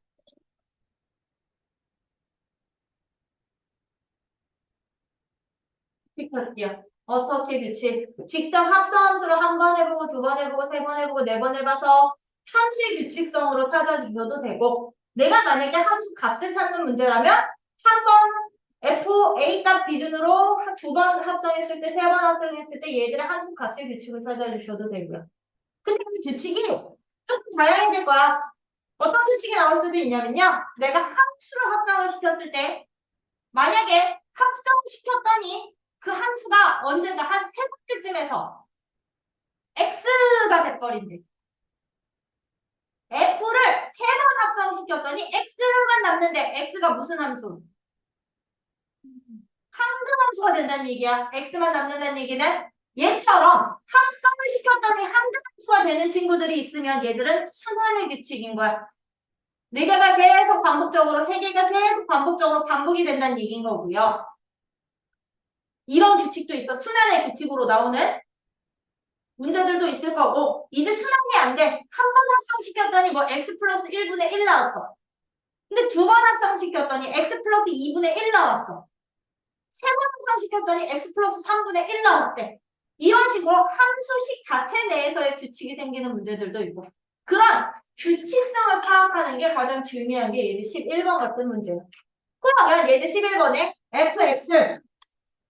규칙 할게요. 어떻게 규칙? 직접 합성함수를 한 번 해보고 두 번 해보고 세 번 해보고 네 번 해봐서 함수의 규칙성으로 찾아주셔도 되고 내가 만약에 함수 값을 찾는 문제라면 한 번 FA 값 기준으로 두 번 합성했을 때, 세 번 합성했을 때 얘들의 함수 값의 규칙을 찾아주셔도 되고요. 근데 그 규칙이 조금 다양해질 거야. 어떤 규칙이 나올 수도 있냐면요. 내가 함수를 합성을 시켰을 때 만약에 합성시켰더니 그 함수가 언젠가 한 세 번째쯤에서 x가 돼버린대. f를 세 번 합성시켰더니 x만 남는데 x가 무슨 함수? 항등함수가 된다는 얘기야. x만 남는다는 얘기는 얘처럼 합성을 시켰더니 항등함수가 되는 친구들이 있으면 얘들은 순환의 규칙인 거야. 네 개가 계속 반복적으로, 세 개가 계속 반복적으로 반복이 된다는 얘기인 거고요. 이런 규칙도 있어. 순환의 규칙으로 나오는 문제들도 있을 거고 이제 순환이 안 돼. 한 번 합성시켰더니 뭐 x 플러스 1분의 1 나왔어. 근데 두 번 합성시켰더니 x 플러스 2분의 1 나왔어. 세 번 합성시켰더니 x 플러스 3분의 1 나왔대. 이런 식으로 함수식 자체 내에서의 규칙이 생기는 문제들도 있고 그런 규칙성을 파악하는 게 가장 중요한 게 예제 11번 같은 문제야. 그러면 예제 11번에 fx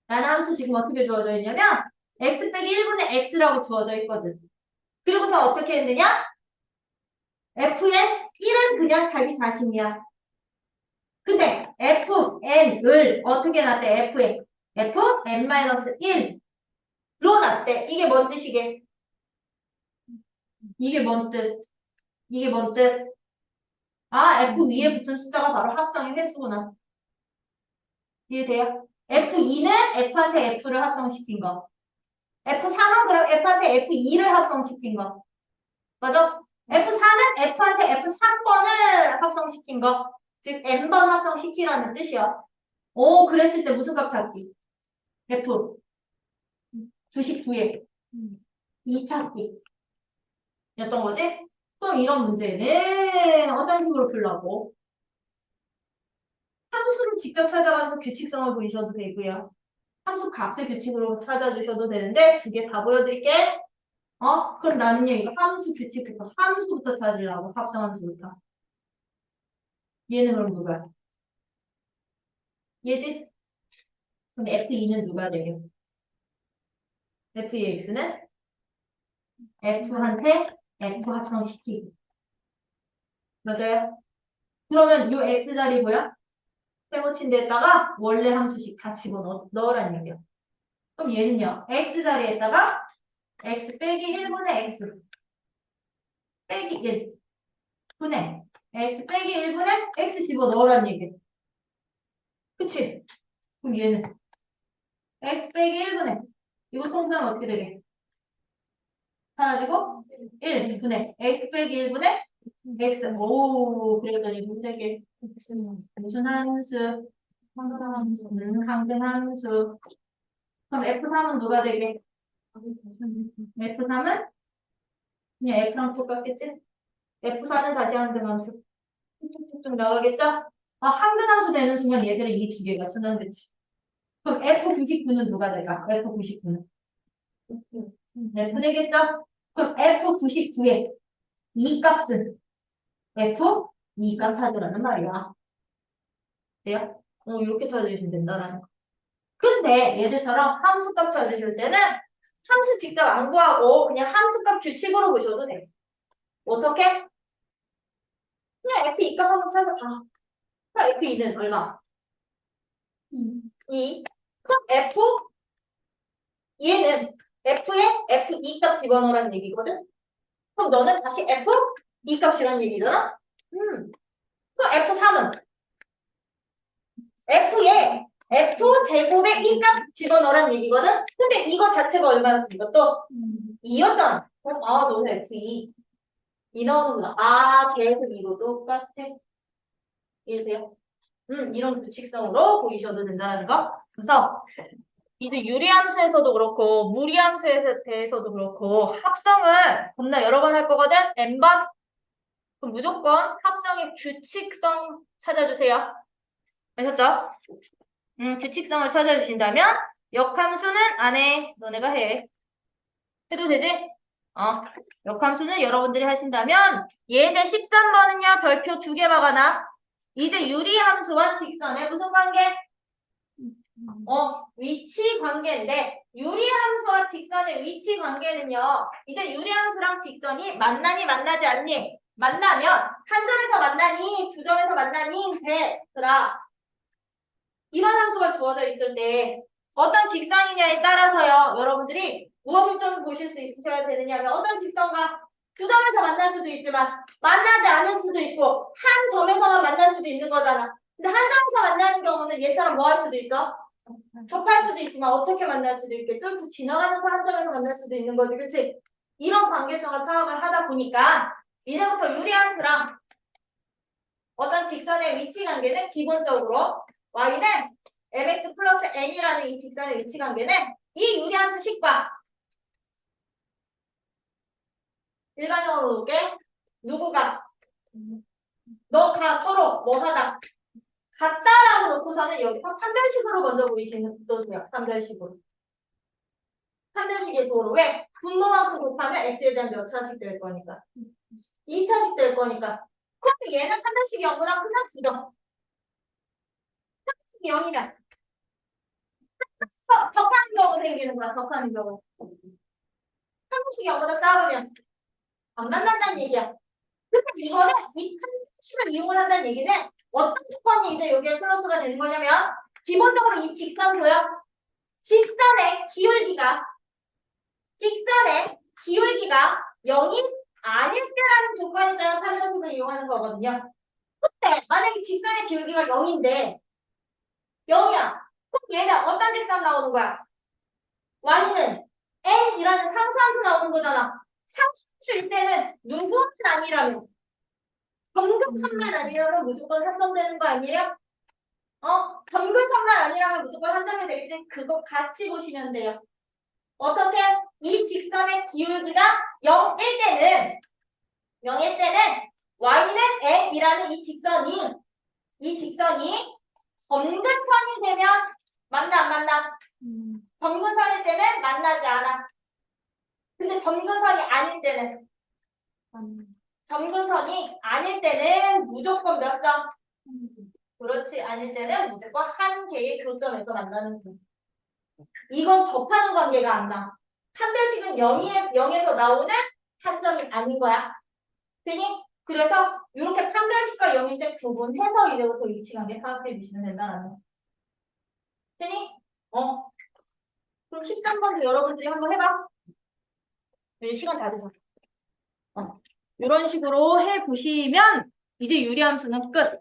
라는 함수 지금 어떻게 주어져 있냐면 x 빼기 1분의 x라고 주어져 있거든. 그리고서 어떻게 했느냐? f의 1은 그냥 자기 자신이야. 근데 fn을 어떻게 놨대? fn-1로 놨대. 이게 뭔 뜻이게? 이게 뭔 뜻? 이게 뭔 뜻? 아, f 위에 붙은 숫자가 바로 합성의 횟수구나. 이해돼요? f2는 f한테 f를 합성시킨 거. F3은 그럼 F한테 F2를 합성시킨 거. 맞아? F4는 F한테 F3번을 합성시킨 거. 즉, N번 합성시키라는 뜻이야. 오, 그랬을 때 무슨 값 찾기? F. 99에 2 찾기. 였던 거지? 그럼 이런 문제는 어떤 식으로 풀라고? 함수를 직접 찾아가면서 규칙성을 보이셔도 되고요. 함수 값의 규칙으로 찾아주셔도 되는데 두 개 다 보여드릴게. 그럼 나는요, 이거 함수부터 찾으려고, 합성함수부터. 얘는 그럼 누가야? 얘지? 근데 F2는 누가 돼요? F2x는 F한테 F 합성시키기. 맞아요? 그러면 요 X 자리 뭐야? 세모친 데다가 원래 함수식 다 집어넣으라는 얘기야. 그럼 얘는요, X 자리에다가 X 빼기 1분의 X 빼기 1 분의 X 빼기 1분의 X 집어넣으라는 얘기야. 그치? 그럼 얘는 x 빼기 1분의 이거 통분하면 어떻게 되게? 사라지고 1분의 x 빼기 1분의 x 오 그랬더니 문제게 무슨 함수? 항등함수 항등함수 그럼 F3은 누가 되게? F3은 그냥 F랑 똑같겠지? F4는 다시 한등함수. 쭉 나가겠죠? 아, 한등함수 되는 순간 얘들은 이 두 개가 순환되지. 그럼 F99는 누가 될까? F99는. F 되겠죠? 그럼 F99의 이 값은 F2 값 찾으라는 말이야. 돼요? 이렇게 찾아주시면 된다라는 거. 근데 얘들처럼 함수값 찾으실 때는 함수 직접 안 구하고 그냥 함수값 규칙으로 보셔도 돼. 어떻게? 그냥 F2 값 한번 찾아봐. 그럼 F2는 얼마? 2. 그럼 F 얘는 F에 F2 값 집어넣으라는 얘기거든? 그럼 너는 다시 F2 값이라는 얘기잖아? 그럼 F3은 F에 F제곱의 2값 집어넣으라는 얘기거든? 근데 이거 자체가 얼마였으니까 또 2였잖아. 그럼 너는 F2. 2 나오는구나. 계속 이거 똑같아. 이해돼요? 이런 규칙성으로 보이셔도 된다는 거. 그래서 이제 유리함수에서도 그렇고 무리함수에 대해서도 그렇고 합성을 겁나 여러 번 할 거거든? N번? 그럼 무조건 합성의 규칙성 찾아주세요. 아셨죠? 규칙성을 찾아주신다면 역함수는 안 해. 너네가 해. 해도 되지? 역함수는 여러분들이 하신다면 얘들 13번은요. 별표 2개 박아놔. 이제 유리함수와 직선의 무슨 관계? 위치 관계인데 유리함수와 직선의 위치 관계는요. 이제 유리함수랑 직선이 만나니 만나지 않니? 만나면 한 점에서 만나니 두 점에서 만나니 얘들아 이런 함수가 주어져 있을 때 어떤 직선이냐에 따라서요. 여러분들이 무엇을 좀 보실 수 있어야 되느냐면 어떤 직선과 두 점에서 만날 수도 있지만 만나지 않을 수도 있고 한 점에서만 만날 수도 있는 거잖아. 근데 한 점에서 만나는 경우는 얘처럼 뭐 할 수도 있어? 접할 수도 있지만 어떻게 만날 수도 있겠죠? 또 지나가면서 한 점에서 만날 수도 있는 거지. 그치? 이런 관계성을 파악을 하다 보니까 이제부터 유리함수랑 어떤 직선의 위치 관계는 기본적으로 y는 mx 플러스 n이라는 이 직선의 위치 관계는 이 유리함수 식과 일반적으로 볼게. 누구가 너가 서로 뭐 하다 같다라고 놓고서는 여기서 판별식으로 먼저 보이시면 또 돼요. 판별식으로. 판별식의 도로. 왜? 분모만큼 곱하면 x에 대한 몇 차식 될 거니까. 2차식 될 거니까. 그럼 얘는 판별식이 0보다 크면 2점. 판별식이 0이면 접하는 경우 생기는 거야. 접하는 경우. 판별식이 0보다 작으면 안 만난다는 얘기야. 근데 이거는 이 판별식을 이용을 한다는 얘기는 어떤 조건이 이제 여기에 플러스가 되는 거냐면 기본적으로 이 직선도요. 직선의 기울기가 0이 아닐 때라는 조건에 따라 판별식을 이용하는 거거든요. 근데 만약에 직선의 기울기가 0인데 0이야. 그럼 얘는 어떤 직선 나오는 거야? y는 n이라는 상수함수 나오는 거잖아. 상수일 때는 누구는 아니라면 점근선만 아니라면 무조건 한정되는 거 아니에요? 점근선만 아니라면 무조건 한정이 되겠지? 그거 같이 보시면 돼요. 어떻게? 이 직선의 기울기가 0일 때는 y는 n이라는 이 직선이 점근선이 되면 만나 안 만나? 점근선일 때는 만나지 않아. 근데 점근선이 아닐 때는 무조건 몇 점? 그렇지 않을 때는 무조건 한 개의 교점에서 만나는 거. 이건 접하는 관계가 안 나. 판별식은 0에서 나오는 한 점이 아닌 거야. 되니? 그래서 이렇게 판별식과 0일 때 구분해서 이제부터 위치관계 파악해 주시면 된다는 거. 되니? 그럼 13번도 여러분들이 한번 해봐. 이제 시간 다 돼서. 이런 식으로 해보시면 이제 유리함수는 끝.